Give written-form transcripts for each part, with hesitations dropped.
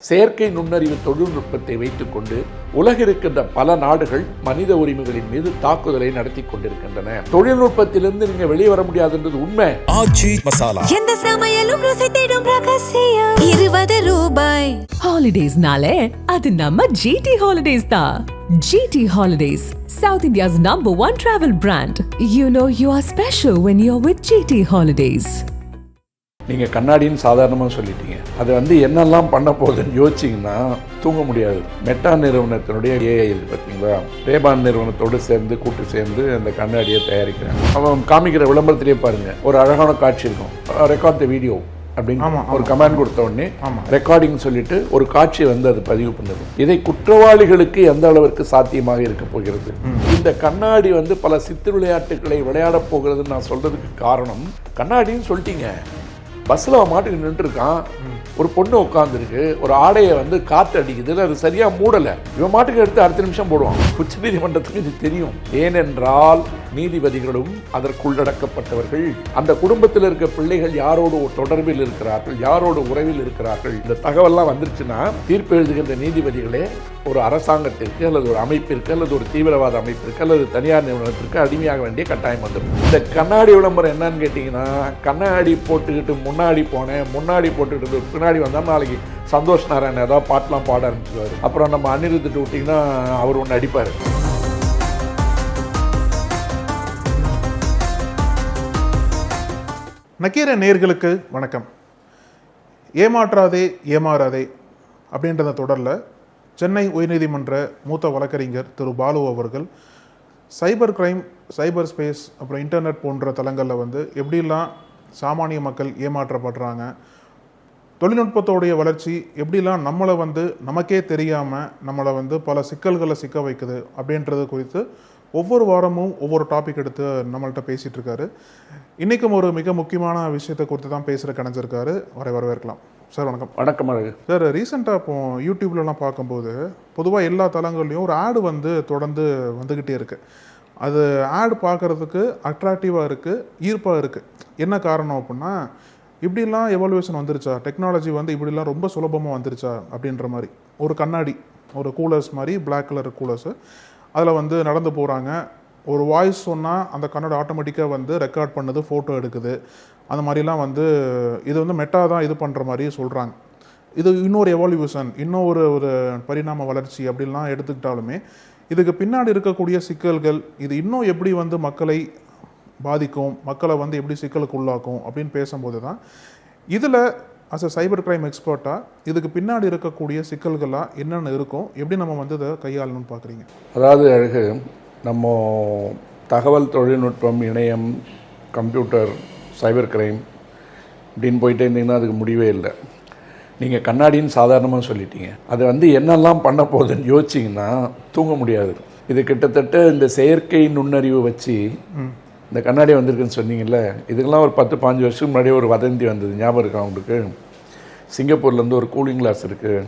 செயற்கை நுண்ணறிவு தொழில்நுட்பத்தை வைத்துக்கொண்டு உலகிருக்கின்ற பல நாடுகள் மனித உரிமைகளின் மீது தாக்குதலை நடத்தி கொண்டிருக்கின்றன. தொழில்நுட்பத்திலிருந்து நீங்க வெளியே வர முடியாதுன்றது உண்மை. ஆச்சி மசாலா எந்த சமையலும் ருசி தேடும் ரகசியம் 20 ரூபாய். ஹாலிடேஸ்னாலே அது நம்ம GT ஹாலிடேஸ் தான். GT Holidays, South India's #1 travel brand. You know you are special when you're with GT Holidays. நீங்க கண்ணாடின்னு சாதாரணமாக சொல்லிட்டீங்க. அது என்னெல்லாம் பண்ண போகுதுன்னு யோசிச்சிங்கன்னா தூங்க முடியாது. மெட்டா நிறுவனத்தினுடைய AI இருக்கு பார்த்தீங்களா, ரேபான் நிறுவனத்தோடு கூட்டு சேர்ந்து அந்த கண்ணாடியை தயாரிக்கிறாங்க. அவன் காமிக்கிற விளம்பரத்திலே பாருங்க, ஒரு அழகான காட்சி இருக்கும், ரெக்கார்ட் த வீடியோ அப்படின்னு ஒரு கமாண்ட் கொடுத்த உடனே ரெக்கார்டிங் சொல்லிட்டு ஒரு காட்சி அது பதிவு பண்ணுது. இதை குற்றவாளிகளுக்கு எந்த அளவிற்கு சாத்தியமாக இருக்க போகிறது? இந்த கண்ணாடி பல சித்து விளையாட்டுகளை விளையாட போகிறதுன்னு நான் சொல்றதுக்கு காரணம், கண்ணாடின்னு சொல்லிட்டீங்க, பஸ்ஸில் அவன் மாட்டுக்கு நின்றுருக்கான், ஒரு பொண்ணு உட்காந்துருக்கு, ஒரு ஆடையை காற்று அடிக்குது, அது சரியாக மூடலை, இவன் மாட்டுக்கு எடுத்து அடுத்த நிமிஷம் போடுவான். உச்ச நீதிமன்றத்துக்கு இது தெரியும். ஏனென்றால் நீதிபதிகளும் அதற்குள்ளடக்கப்பட்டவர்கள். அந்த குடும்பத்தில் இருக்க பிள்ளைகள் யாரோடு தொடர்பில் இருக்கிறார்கள், யாரோடு உறவில் இருக்கிறார்கள், இந்த தகவல்லாம் வந்துருச்சுன்னா தீர்ப்பு எழுதுகின்ற நீதிபதிகளே ஒரு அரசாங்கத்திற்கு அல்லது ஒரு அமைப்பிற்கு அல்லது ஒரு தீவிரவாத அமைப்பிற்கு அல்லது தனியார் நிறுவனத்திற்கு அடிமையாக வேண்டிய கட்டாயம் வந்துடும். இந்த கண்ணாடி விளம்பரம் என்னன்னு கேட்டீங்கன்னா, கண்ணாடி போட்டுக்கிட்டு முன்னாடி போனேன், முன்னாடி போட்டுக்கிட்டு பின்னாடி வந்தால் நாளைக்கு சந்தோஷ் நாராயணன் ஏதாவது பாட்டெலாம் பாட ஆரம்பிச்சுவார். அப்புறம் நம்ம அனிருத்துட்டு விட்டிங்கன்னா அவர் ஒன்று அடிப்பார். நக்கீர நேயர்களுக்கு வணக்கம். ஏமாற்றாதே ஏமாறாதே அப்படின்ற தொடரில் சென்னை உயர்நீதிமன்ற மூத்த வழக்கறிஞர் திரு பாலு அவர்கள் சைபர் கிரைம், சைபர் ஸ்பேஸ், அப்புறம் இன்டர்நெட் போன்ற தளங்களில் எப்படிலாம் சாமானிய மக்கள் ஏமாற்றப்படுறாங்க, தொழில்நுட்பத்தோடைய வளர்ச்சி எப்படிலாம் நம்மளை நமக்கே தெரியாமல் நம்மளை பல சிக்கல்களை சிக்க வைக்குது அப்படின்றது குறித்து ஒவ்வொரு வாரமும் ஒவ்வொரு டாபிக் எடுத்து நம்மள்கிட்ட பேசிகிட்டு இருக்காரு. இன்றைக்கும் ஒரு மிக முக்கியமான விஷயத்தை குறித்து தான் பேசுகிற கணிஞ்சிருக்காரு. வரவேற்கலாம் சார். வணக்கம். வணக்கம் சார். ரீசெண்டாக இப்போ யூடியூப்லலாம் பார்க்கும்போது பொதுவாக எல்லா தளங்கள்லையும் ஒரு ஆடு தொடர்ந்து வந்துக்கிட்டே இருக்குது. அது ஆடு பார்க்குறதுக்கு அட்ராக்டிவாக இருக்குது, ஈர்ப்பாக இருக்குது. என்ன காரணம் அப்படின்னா, இப்படிலாம் எவாலுவேஷன் வந்துருச்சா, டெக்னாலஜி இப்படிலாம் ரொம்ப சுலபமாக வந்துருச்சா அப்படின்ற மாதிரி. ஒரு கண்ணாடி, ஒரு கூலர்ஸ் மாதிரி, பிளாக் கலர் கூலர்ஸு, அதில் நடந்து போகிறாங்க, ஒரு வாய்ஸ் சொன்னால் அந்த கண்ணாடி ஆட்டோமேட்டிக்காக ரெக்கார்ட் பண்ணுது, ஃபோட்டோ எடுக்குது. அந்த மாதிரிலாம் இது மெட்டா தான் இது பண்ணுற மாதிரி சொல்கிறாங்க. இது இன்னொரு எவால்யூஷன், இன்னும் ஒரு பரிணாம வளர்ச்சி அப்படின்லாம் எடுத்துக்கிட்டாலுமே இதுக்கு பின்னாடி இருக்கக்கூடிய சிக்கல்கள், இது இன்னும் எப்படி மக்களை பாதிக்கும், மக்களை எப்படி சிக்கலுக்கு உள்ளாக்கும் அப்படின்னு பேசும்போது தான் இதில் அஸ் அ சைபர் கிரைம் எக்ஸ்பர்ட்டாக இதுக்கு பின்னாடி இருக்கக்கூடிய சிக்கல்களாக என்னென்ன இருக்கும், எப்படி நம்ம இதை கையாளணும்னு பார்க்குறீங்க? அதாவது அழகு, நம்ம தகவல் தொழில்நுட்பம், இணையம், கம்ப்யூட்டர், சைபர் கிரைம் இப்படின்னு போயிட்டே இருந்தீங்கன்னா அதுக்கு முடிவே இல்லை. நீங்கள் கண்ணாடின்னு சாதாரணமாக சொல்லிட்டீங்க. அது என்னெல்லாம் பண்ண போகுதுன்னு யோசிச்சிங்கன்னா தூங்க முடியாது. இது கிட்டத்தட்ட இந்த செயற்கை நுண்ணறிவு வச்சு இந்த கண்ணாடி வந்திருக்குன்னு சொன்னீங்கல்ல, இதுக்கெல்லாம் ஒரு 10-15 வருஷத்துக்கு முன்னாடியே ஒரு வதந்தி வந்தது, ஞாபகம் இருக்கா உங்களுக்கு? சிங்கப்பூர்லேருந்து ஒரு கூலிங் கிளாஸ் இருக்குது,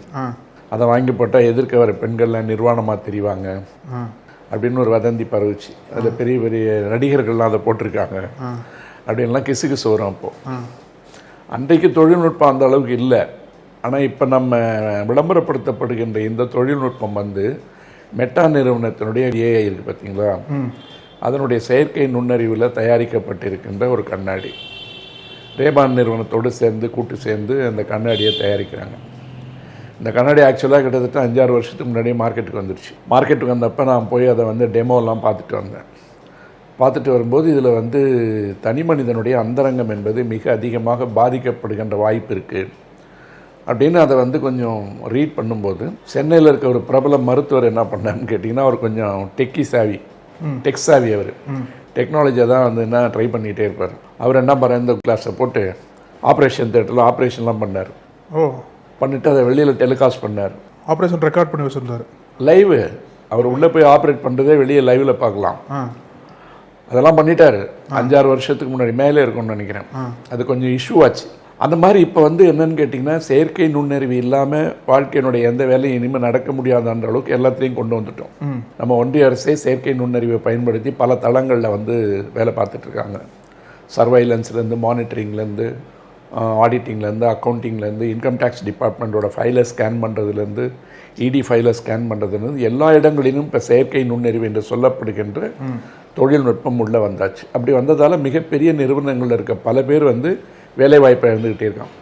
அதை வாங்கி போட்டால் எதிர்க்க வர பெண்கள்லாம் நிர்வாணமாக தெரிவாங்க அப்படின்னு ஒரு வதந்தி பரவுச்சு. அதில் பெரிய பெரிய நடிகர்கள்லாம் அதை போட்டிருக்காங்க அப்படின்லாம் கிசு வரும். அப்போது அன்றைக்கு தொழில்நுட்பம் அந்த அளவுக்கு இல்லை. ஆனால் இப்போ நம்ம விளம்பரப்படுத்தப்படுகின்ற இந்த தொழில்நுட்பம் மெட்டா நிறுவனத்தினுடைய AI இருக்குது பார்த்தீங்களா, அதனுடைய செயற்கை நுண்ணறிவில் தயாரிக்கப்பட்டிருக்கின்ற ஒரு கண்ணாடி. ரேபான் நிறுவனத்தோடு கூட்டு சேர்ந்து அந்த கண்ணாடியை தயாரிக்கிறாங்க. இந்த கண்ணாடி ஆக்சுவலாக கிட்டத்தட்ட 5-6 வருஷத்துக்கு முன்னாடியே மார்க்கெட்டுக்கு வந்துருச்சு. மார்க்கெட்டுக்கு வந்தப்போ நான் போய் அதை டெமோலாம் பார்த்துட்டு வந்தேன். பார்த்துட்டு வரும்போது இதில் தனி மனிதனுடைய அந்தரங்கம் என்பது மிக அதிகமாக பாதிக்கப்படுகின்ற வாய்ப்பு இருக்குது அப்படின்னு அதை கொஞ்சம் ரீட் பண்ணும்போது, சென்னையில் இருக்க ஒரு பிரபல மருத்துவர் என்ன பண்ணான்னு கேட்டிங்கன்னா, அவர் கொஞ்சம் டெக் சாவி, அவர் டெக்னாலஜியை தான் என்ன ட்ரை பண்ணிகிட்டே இருப்பார். அவர் என்ன பண்ணார், இந்த கிளாஸை போட்டு ஆப்ரேஷன் தேட்டரில் ஆப்ரேஷன்லாம் பண்ணார். பண்ணிவிட்டு அதை வெளியில் டெலிகாஸ்ட் பண்ணார். ஆப்ரேஷன் ரெக்கார்ட் பண்ணி வச்சுருந்தார். லைவ், அவர் உள்ளே போய் ஆப்ரேட் பண்ணுறதே வெளியே லைவில் பார்க்கலாம். அதெல்லாம் பண்ணிட்டார். 5-6 வருஷத்துக்கு முன்னாடி மேலே இருக்கும்னு நினைக்கிறேன். அது கொஞ்சம் இஷ்யூ ஆச்சு. அந்த மாதிரி இப்போ என்னன்னு கேட்டிங்கன்னா, செயற்கை நுண்ணறிவு இல்லாமல் வாழ்க்கையினுடைய எந்த வேலையும் இனிமேல் நடக்க முடியாதுன்ற அளவுக்கு எல்லாத்தையும் கொண்டு வந்துட்டோம். நம்ம ஒன்றிய அரசே செயற்கை நுண்ணறிவை பயன்படுத்தி பல தளங்களில் வேலை பார்த்துட்ருக்காங்க. சர்வைலன்ஸ்லேருந்து, மானிட்டரிங்லேருந்து, ஆடிட்டிங்லேருந்து, அக்கௌண்டிங்லேருந்து, இன்கம் டேக்ஸ் டிபார்ட்மெண்ட்டோட ஃபைலை ஸ்கேன் பண்ணுறதுலேருந்து, இடி ஃபைலை ஸ்கேன் பண்ணுறதுலேருந்து எல்லா இடங்களிலும் இப்போ செயற்கை நுண்ணறிவு என்று சொல்லப்படுகின்ற தொழில்நுட்பம் உள்ளே வந்தாச்சு. அப்படி வந்ததால் மிகப்பெரிய நிறுவனங்களில் இருக்க பல பேர் வந்து வேலைவாய்ப்பை இழந்துக்கிட்டே இருக்கான்.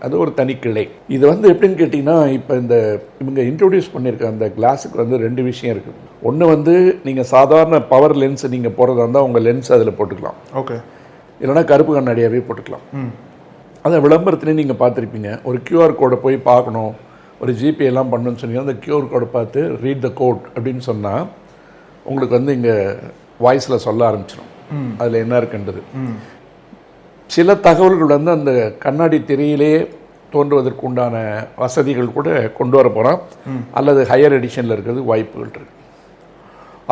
அது ஒரு தனி கிளை. இது வந்து எப்படின்னு கேட்டிங்கன்னா, இப்போ இவங்க இன்ட்ரோடியூஸ் பண்ணியிருக்க அந்த கிளாஸுக்கு வந்து 2 விஷயம் இருக்குது. ஒன்று வந்து நீங்கள் சாதாரண பவர் லென்ஸ் நீங்கள் போடுறதா இருந்தால் உங்கள் லென்ஸ் அதில் போட்டுக்கலாம். ஓகே. இல்லைனா கருப்பு கண்ணாடியாகவே போட்டுக்கலாம். அதை விளம்பரத்துலேயும் நீங்கள் பார்த்துருப்பீங்க. ஒரு கியூஆர் கோடை போய் பார்க்கணும், ஒரு ஜிபே எல்லாம் பண்ணணும்னு சொன்னீங்கன்னா அந்த கியூஆர் கோடை பார்த்து ரீட் த கோட் அப்படின்னு சொன்னால் உங்களுக்கு வந்து இங்கே வாய்ஸில் சொல்ல ஆரம்பிச்சிடும் அதில் என்ன இருக்குன்றது. சில தகவல்கள் வந்து அந்த கண்ணாடி திரையிலே தோன்றுவதற்கு உண்டான வசதிகள் கூட கொண்டு வர போகிறோம், அல்லது ஹையர் எடிஷனில் இருக்கிறது வாய்ப்புகள் இருக்குது.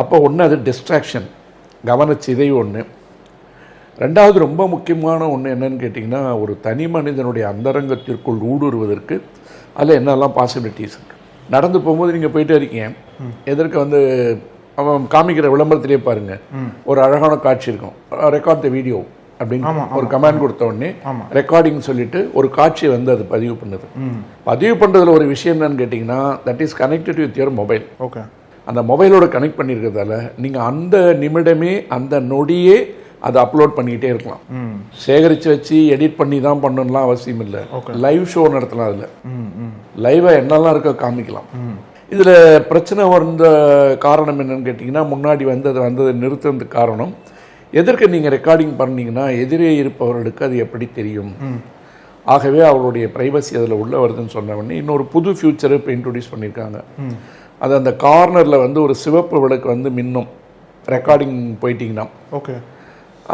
அப்போ ஒன்று அது டிஸ்ட்ராக்ஷன், கவனச்சிதைவு ஒன்று. ரெண்டாவது ரொம்ப முக்கியமான ஒன்று என்னன்னு கேட்டிங்கன்னா, ஒரு தனி மனிதனுடைய அந்தரங்கத்திற்குள் ஊடுருவதற்கு அதில் என்னெல்லாம் பாசிபிலிட்டிஸ் இருக்குது. நடந்து போகும்போது நீங்கள் போயிட்டே இருக்கீங்க, எதற்கு வந்து அவன் காமிக்கிற விளம்பரத்திலே பாருங்கள், ஒரு அழகான காட்சி இருக்கும், ரெக்கார்ட் த வீடியோ அப்படின்னு ஒரு கமாண்ட் கொடுத்த உடனே ரெக்கார்டிங் சொல்லிட்டு ஒரு காட்சியை வந்து அது பதிவு பண்ணுது. பதிவு பண்ணுறதுல ஒரு விஷயம் என்னன்னு கேட்டிங்கன்னா, that is connected with your mobile. Okay. அந்த மொபைலோட கனெக்ட் பண்ணியிருக்கிறதால நீங்கள் அந்த நிமிடமே அந்த நொடியே அதை அப்லோட் பண்ணிக்கிட்டே இருக்கலாம். சேகரித்து வச்சு எடிட் பண்ணி தான் பண்ணணும்லாம் அவசியம் இல்லை. லைவ் ஷோ நடத்தலாம், அதில் லைவாக என்னெல்லாம் இருக்க காமிக்கலாம். இதில் பிரச்சனை வந்த காரணம் என்னன்னு கேட்டிங்கன்னா, முன்னாடி வந்து அதை வந்ததை நிறுத்துறதுக்கு காரணம், எதற்கு நீங்கள் ரெக்கார்டிங் பண்ணீங்கன்னா எதிரே இருப்பவர்களுக்கு அது எப்படி தெரியும். ஆகவே அவருடைய ப்ரைவசி அதில் உள்ள வருதுன்னு சொன்ன உடனே இன்னொரு புது ஃபியூச்சரை இப்போ இன்ட்ரடியூஸ் பண்ணியிருக்காங்க. அது அந்த கார்னரில் வந்து ஒரு சிவப்பு விளக்கு வந்து மின்னும் ரெக்கார்டிங் போயிட்டீங்கன்னா. ஓகே.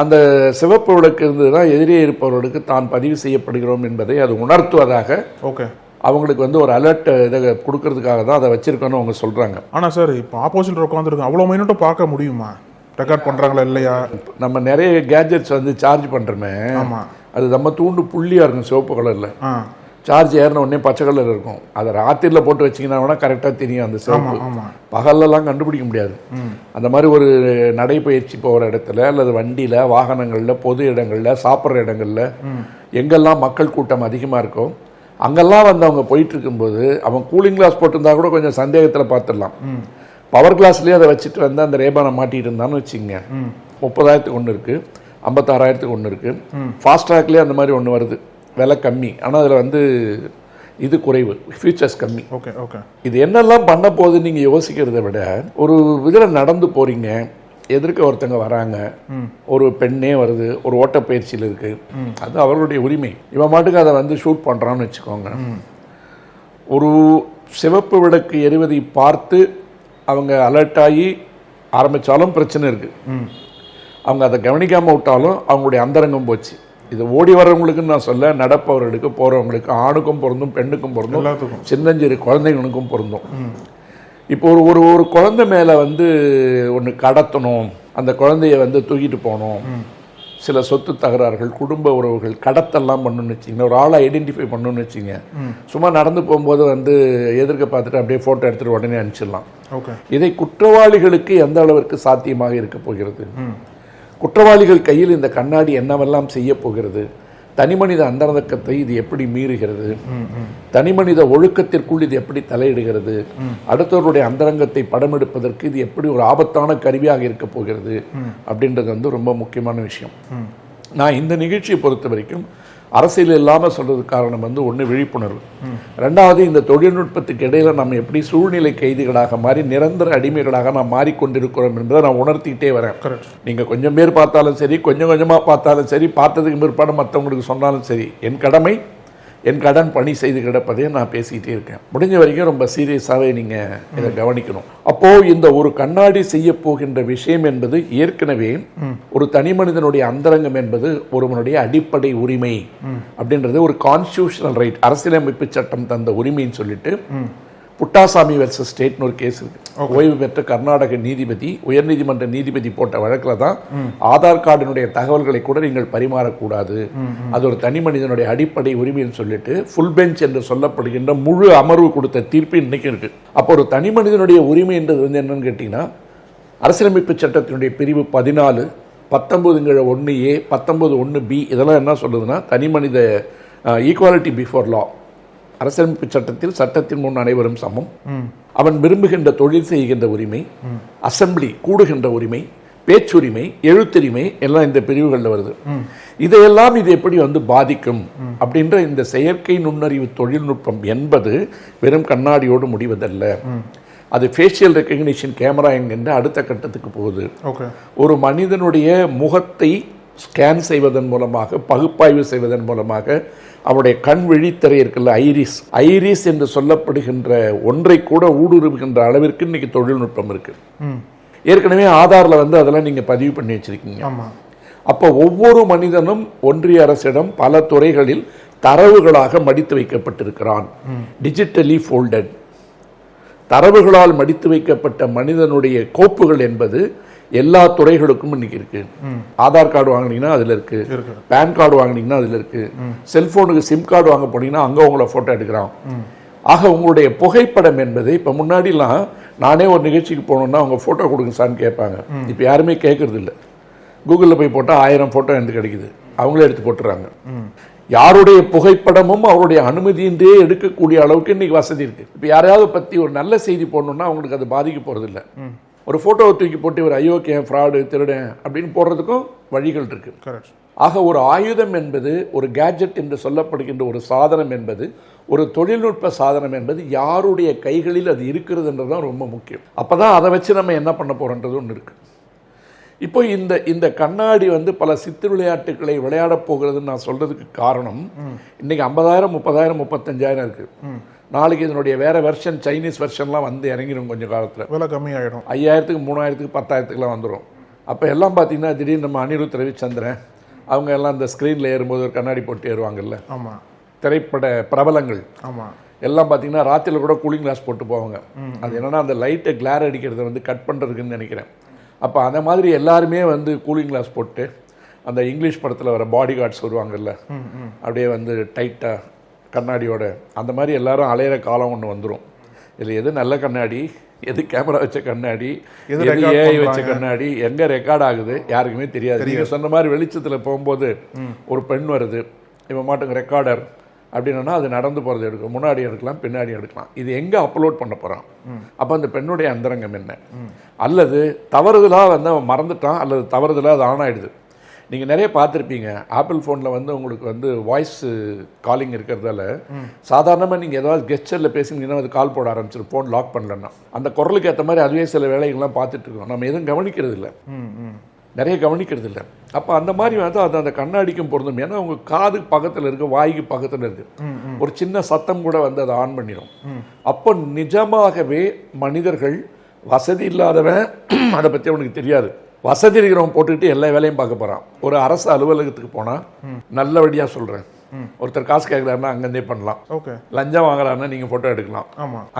அந்த சிவப்பு விளக்கு இருந்ததுன்னா எதிரே இருப்பவர்களுக்கு தான் பதிவு செய்யப்படுகிறோம் என்பதை அது உணர்த்துவதாக ஓகே அவங்களுக்கு வந்து ஒரு அலர்ட் இதை கொடுக்கறதுக்காக தான் அதை வச்சிருக்கோன்னு அவங்க சொல்கிறாங்க. ஆனால் சார் இப்போ ஆப்போசிட்டில் உட்காந்துருக்கு, அவ்வளோ மினிட்டும் பார்க்க முடியுமா? ரெக்கார்ட் பண்ணுறாங்களா இல்லையா? நம்ம நிறைய கேஜெட்ஸ் வந்து சார்ஜ் பண்ணுறோமே, அது நம்ம தூண்டு புள்ளியாக இருக்கும் சிவப்பு கலரில். சார்ஜ் ஏறின உடனே பச்சை கலர் இருக்கும். அதை ராத்திரியில் போட்டு வச்சிங்கன்னா வேணால் கரெக்டாக தெரியும் அந்த சிவப்பு. பகல்லலாம் கண்டுபிடிக்க முடியாது. அந்த மாதிரி ஒரு நடைப்பயிற்சி போகிற இடத்துல அல்லது வண்டியில், வாகனங்களில், பொது இடங்களில், சாப்பிட்ற இடங்களில் எங்கெல்லாம் மக்கள் கூட்டம் அதிகமாக இருக்கோ அங்கெல்லாம் வந்து அவங்க போயிட்டு இருக்கும்போது அவன் கூலிங் கிளாஸ் போட்டிருந்தா கூட கொஞ்சம் சந்தேகத்தில் பார்த்துடலாம். பவர் கிளாஸ்லேயே அதை வச்சுட்டு வந்து அந்த ரேபானை மாட்டிகிட்டு இருந்தான்னு வச்சுங்க, 30,000க்கு ஒன்று இருக்குது, 56,000க்கு ஒன்று இருக்குது. ஃபாஸ்ட்ராக்லேயே அந்த மாதிரி ஒன்று வருது, விலை கம்மி, ஆனால் அதில் வந்து இது குறைவு, ஃபீச்சர்ஸ் கம்மி. Okay okay. இது என்னெல்லாம் பண்ண போகுதுன்னு நீங்கள் யோசிக்கிறத விட, ஒரு இதில் நடந்து போகிறீங்க, எதிர்க்க ஒருத்தங்க வராங்க, ஒரு பெண்ணே வருது, ஒரு ஓட்டப்பயிற்சியில் இருக்குது, அது அவர்களுடைய உரிமை. இவன் மாட்டுக்கு அதை வந்து ஷூட் பண்ணுறான்னு வச்சுக்கோங்க. ஒரு சிவப்பு விளக்கு எரிவதை பார்த்து அவங்க அலர்ட் ஆகி ஆரம்பித்தாலும் பிரச்சனை இருக்குது. அவங்க அதை கவனிக்காமல் விட்டாலும் அவங்களுடைய அந்தரங்கம் போச்சு. இது ஓடி வர்றவங்களுக்குன்னு நான் சொல்ல, நடப்பவர்களுக்கு, போகிறவங்களுக்கு, ஆணுக்கும் பொருந்தும், பெண்ணுக்கும் பொருந்தும், சின்னஞ்சிறு குழந்தைங்களுக்கும் பொருந்தும். இப்போ ஒரு ஒரு குழந்தை மேலே வந்து ஒன்று கடத்தணும், அந்த குழந்தைய வந்து தூக்கிட்டு போகணும், சில சொத்து தகராறுகள், குடும்ப உறவுகள், கடத்தெல்லாம் பண்ணணும்னு வச்சிங்க, ஒரு ஆளை ஐடென்டிஃபை பண்ணணும்னு வச்சிங்க, சும்மா நடந்து போகும்போது வந்து எதிர்க்க பார்த்துட்டு அப்படியே ஃபோட்டோ எடுத்துகிட்டு உடனே அனுப்பிச்சிடலாம். இதை குற்றவாளிகளுக்கு எந்த அளவிற்கு சாத்தியமாக இருக்க போகிறது? குற்றவாளிகள் கையில் இந்த கண்ணாடி என்னவெல்லாம் செய்ய போகிறது? தனிமனித அந்தரங்கத்தை இது எப்படி மீறுகிறது? தனிமனித ஒழுக்கத்திற்குள் இது எப்படி தலையிடுகிறது? அடுத்தவருடைய அந்தரங்கத்தை படம் எடுப்பதற்கு இது எப்படி ஒரு ஆபத்தான கருவியாக இருக்க போகிறது அப்படின்றது வந்து ரொம்ப முக்கியமான விஷயம். நான் இந்த நிகழ்ச்சியை பொறுத்த வரைக்கும் அரசியல் இல்லாமல் சொல்றதுக்கு காரணம் வந்து ஒன்று விழிப்புணர்வு, ரெண்டாவது இந்த தொழில்நுட்பத்துக்கு இடையில நம்ம எப்படி சூழ்நிலை கைதிகளாக மாறி நிரந்தர அடிமைகளாக நாம் மாறிக்கொண்டிருக்கிறோம் என்பதை நான் உணர்த்திக்கிட்டே வரேன். நீங்கள் கொஞ்சம் பேர் பார்த்தாலும் சரி, கொஞ்சம் கொஞ்சமாக பார்த்தாலும் சரி, பார்த்ததுக்கு பிற்பாடு மற்றவங்களுக்கு சொன்னாலும் சரி, என் கடமை, என் கடன் பணி செய்து கிடப்பதையும் நான் பேசிக்கிட்டே இருக்கேன். முடிஞ்ச வரைக்கும் ரொம்ப சீரியஸாகவே நீங்கள் இதை கவனிக்கணும். அப்போது இந்த ஒரு கண்ணாடி செய்ய போகின்ற விஷயம் என்பது ஏற்கனவே ஒரு தனி மனிதனுடைய அந்தரங்கம் என்பது ஒருவனுடைய அடிப்படை உரிமை அப்படின்றது ஒரு கான்ஸ்டியூஷனல் ரைட், அரசியலமைப்பு சட்டம் தந்த உரிமைன்னு சொல்லிட்டு புட்டாசாமி வெர்சஸ் ஸ்டேட்னு ஒரு கேஸ் இருக்கு. ஓய்வு பெற்ற கர்நாடக நீதிபதி, உயர்நீதிமன்ற நீதிபதி போட்ட வழக்கில் தான் ஆதார் கார்டினுடைய தகவல்களை கூட நீங்கள் பரிமாறக்கூடாது, அது ஒரு தனி மனிதனுடைய அடிப்படை உரிமைன்னு சொல்லிட்டு ஃபுல் பெஞ்ச் என்று சொல்லப்படுகின்ற முழு அமர்வு கொடுத்த தீர்ப்பு இன்னைக்கு இருக்கு. அப்போ ஒரு தனி மனிதனுடைய உரிமை என்றது வந்து என்னன்னு கேட்டீங்கன்னா, அரசியலமைப்பு சட்டத்தினுடைய பிரிவு 14 19(1)A 19(1)B இதெல்லாம் என்ன சொல்லுதுன்னா தனி மனித ஈக்குவாலிட்டி பிஃபோர் லா, அரசியலமைப்பு சட்டத்தில் சட்டத்தின் முன் அனைவரும் சமம், அவன் விரும்புகின்ற தொழில் செய்கின்ற உரிமை, அசெம்பிளி கூடுகின்ற உரிமை, பேச்சுரிமை, எழுத்துரிமை எல்லாம் இந்த பிரிவுகளில் வருது. இதையெல்லாம் இது எப்படி வந்து பாதிக்கும் அப்படின்ற இந்த செயற்கை நுண்ணறிவு தொழில்நுட்பம் என்பது வெறும் கண்ணாடியோடு முடிவதல்ல. அது ஃபேஷியல் ரெக்கக்னிஷன் கேமரா என்கின்ற அடுத்த கட்டத்துக்கு போகுது. ஒரு மனிதனுடைய முகத்தை ஸ்கேன் செய்வதன் மூலமாக, பகுப்பாய்வு செய்வதன் மூலமாக, அவருடைய கண் விழித்திரை இருக்குல்ல, ஐரிஸ் என்று சொல்லப்படுகின்ற ஒன்றை கூட ஊடுருவுகின்ற அளவிற்கு இன்னைக்கு தொழில்நுட்பம் இருக்கு. ஏற்கனவே ஆதாரில் வந்து அதெல்லாம் நீங்கள் பதிவு பண்ணி வச்சிருக்கீங்க. அப்போ ஒவ்வொரு மனிதனும் ஒன்றிய அரசிடம் பல துறைகளில் தரவுகளாக மடித்து வைக்கப்பட்டிருக்கிறான். டிஜிட்டலி ஃபோல்டட் தரவுகளால் மடித்து வைக்கப்பட்ட மனிதனுடைய கோப்புகள் என்பது எல்லா துறைகளுக்கும் இன்னைக்கு இருக்கு. ஆதார் கார்டு வாங்கினீங்கன்னா அதுல இருக்கு, பேன் கார்டு வாங்கினீங்கன்னா அதுல இருக்கு, செல்போனுக்கு சிம் கார்டு வாங்க போனீங்கன்னா அங்க உங்களை போட்டோ எடுக்கிறான். ஆக உங்களுடைய புகைப்படம் என்பது இப்ப முன்னாடிலாம் நானே ஒரு நிகழ்ச்சிக்கு போனோம்னா அவங்க போட்டோ கொடுங்க சார்னு கேட்பாங்க. இப்ப யாருமே கேட்கறது இல்லை. கூகுளில் போய் போட்டால் 1000 போட்டோ எனக்கு கிடைக்குது, அவங்களே எடுத்து போட்டுறாங்க. யாருடைய புகைப்படமும் அவருடைய அனுமதியின்றே எடுக்கக்கூடிய அளவுக்கு இன்னைக்கு வசதி இருக்கு. இப்போ யாரையாவது பற்றி ஒரு நல்ல செய்தி போடணும்னா அவங்களுக்கு அது பாதிக்க போறது இல்லை. ஒரு போட்டோவை தூக்கி போட்டு ஒரு அயோக்கியம், ஃப்ராடு, திருடன் அப்படின்னு போடுறதுக்கும் வழிகள் இருக்கு. ஆக ஒரு ஆயுதம் என்பது, ஒரு கேட்ஜெட் என்று சொல்லப்படுகின்ற ஒரு சாதனம் என்பது, ஒரு தொழில்நுட்ப சாதனம் என்பது யாருடைய கைகளில் அது இருக்கிறதுன்றது தான் ரொம்ப முக்கியம். அப்பதான் அதை வச்சு நம்ம என்ன பண்ண போறோன்றது ஒன்று இருக்கு. இப்போ இந்த கண்ணாடி வந்து பல சித்து விளையாட்டுகளை விளையாடப் போகிறதுன்னு நான் சொல்றதுக்கு காரணம், இன்னைக்கு 50,000, 30,000, 35,000 இருக்கு. நாளைக்கு இதனுடைய வேற வெர்ஷன், சைனீஸ் வெர்ஷன்லாம் வந்து இறங்கிடும். கொஞ்சம் காலத்தில் விலை கம்மியாயிடும். 5,000, 3,000, 10,000 வந்துடும். அப்போ எல்லாம் பார்த்தீங்கன்னா திடீர்னு நம்ம அனிருத் ரவிச்சந்திரன் அவங்க எல்லாம் இந்த ஸ்க்ரீனில் ஏறும்போது ஒரு கண்ணாடி போட்டு ஏறுவாங்கல்ல. ஆமாம். திரைப்பட பிரபலங்கள். ஆமாம். எல்லாம் பார்த்தீங்கன்னா ராத்திரியில் கூட கூலிங் கிளாஸ் போட்டு போவாங்க. அது என்னன்னா அந்த லைட்டை கிளார் அடிக்கிறத வந்து கட் பண்ணுறதுக்குன்னு நினைக்கிறேன். அப்போ அந்த மாதிரி எல்லாருமே வந்து கூலிங் கிளாஸ் போட்டு அந்த இங்கிலீஷ் படத்தில் வர பாடி கார்ட்ஸ் வருவாங்கல்ல, அப்படியே வந்து டைட்டாக கண்ணாடியோட அந்த மாதிரி எல்லாரும் அலையிற காலம் ஒன்று வந்துடும். இதில் எது நல்ல கண்ணாடி, எது கேமரா வச்ச கண்ணாடி, எது ஏஐ வச்ச கண்ணாடி, எங்கே ரெக்கார்ட் ஆகுது யாருக்குமே தெரியாது. நீங்கள் சொன்ன மாதிரி வெளிச்சத்தில் போகும்போது ஒரு பெண் வருது, இவன் மாட்டுங்க ரெக்கார்டர் அப்படின்னா அது நடந்து போகிறது எடுக்கும், முன்னாடி எடுக்கலாம், பின்னாடி எடுக்கலாம். இது எங்கே அப்லோட் பண்ண போகிறான்? அப்போ அந்த பெண்ணுடைய அந்தரங்கம் என்ன? அல்லது தவறுதலாக வந்து அவன் மறந்துட்டான், அல்லது தவறுதலாக அது ஆன் ஆகிடுது. நீங்கள் நிறைய பார்த்துருப்பீங்க, ஆப்பிள் ஃபோனில் வந்து உங்களுக்கு வந்து வாய்ஸ் காலிங் இருக்கிறதால சாதாரணமாக நீங்கள் ஏதாவது கெஸ்டரில் பேசினீங்கன்னா அது கால் போட ஆரம்பிச்சிடும், ஃபோன் லாக் பண்ணலன்னா. அந்த குரலுக்கு ஏற்ற மாதிரி அதுவே சில வேலைகள்லாம் பார்த்துட்டு இருக்கோம். நம்ம எதுவும் கவனிக்கிறது இல்லை, நிறைய கவனிக்கிறது இல்லை. அப்போ அந்த மாதிரி வந்து அது அந்த கண்ணாடிக்கும் பொருந்தும். ஏன்னா உங்கள் காது பக்கத்தில் இருக்குது, வாய்க்கு பக்கத்தில் இருக்குது, ஒரு சின்ன சத்தம் கூட வந்து அதை ஆன் பண்ணிடும். அப்போ நிஜமாகவே மனிதர்கள், வசதி இல்லாதவன் அதை பற்றி அவனுக்கு தெரியாது, வசதி இருக்கிறவன் போட்டுக்கிட்டு எல்லா வேலையும் பார்க்க போகிறான். ஒரு அரசு அலுவலகத்துக்கு போனால் நல்லபடியாக சொல்கிறேன், ஒருத்தர் காசு கேட்குறாருன்னா அங்கேருந்தே பண்ணலாம். லஞ்சம் வாங்குறாருன்னா நீங்கள் ஃபோட்டோ எடுக்கலாம்,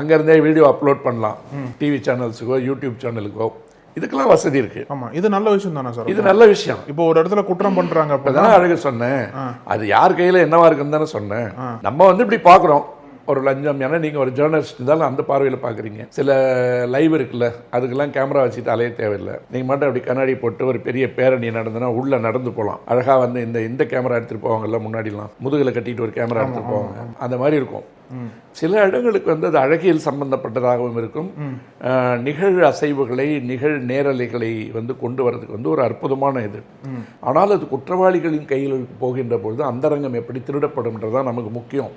அங்கேருந்தே வீடியோ அப்லோட் பண்ணலாம், டிவி சேனல்ஸுக்கோ யூடியூப் சேனலுக்கோ. இதுக்கெல்லாம் வசதி இருக்கு. ஆமா, இது நல்ல விஷயம் தானே சார்? இது நல்ல விஷயம். இப்போ ஒரு இடத்துல குற்றம் பண்றாங்க, அப்பதான் அழகு சொன்னேன், அது யார் கையில என்னவா இருக்குன்னு தானே சொன்னேன். நம்ம வந்து இப்படி பாக்குறோம் ஒரு லஞ்சம். ஏன்னா நீங்க ஒரு ஜேர்னலிஸ்ட் இருந்தாலும் அந்த பார்வையில் பாக்குறீங்க. சில லைவ் இருக்குல்ல, அதுக்கெல்லாம் கேமரா வச்சுட்டு அலைய தேவையில்லை. நீங்க மட்டும் அப்படி கண்ணாடி போட்டு ஒரு பெரிய பேரணி நடந்துன்னா உள்ள நடந்து போகலாம். அழகா வந்து இந்த கேமரா எடுத்துட்டு போவாங்கல்ல, முன்னாடிலாம் முதுகுல கட்டிட்டு ஒரு கேமரா எடுத்துட்டு போவாங்க, அந்த மாதிரி இருக்கும். சில இடங்களுக்கு வந்து அது அழகியல் சம்பந்தப்பட்டதாகவும் இருக்கும். நிகழ் அசைவுகளை, நிகழ் நேரலைகளை வந்து கொண்டு வரதுக்கு வந்து ஒரு அற்புதமான இது. ஆனால் அது குற்றவாளிகளின் கையில் போகின்ற பொழுது அந்தரங்கம் எப்படி திருடப்படும்ன்றதான் நமக்கு முக்கியம்.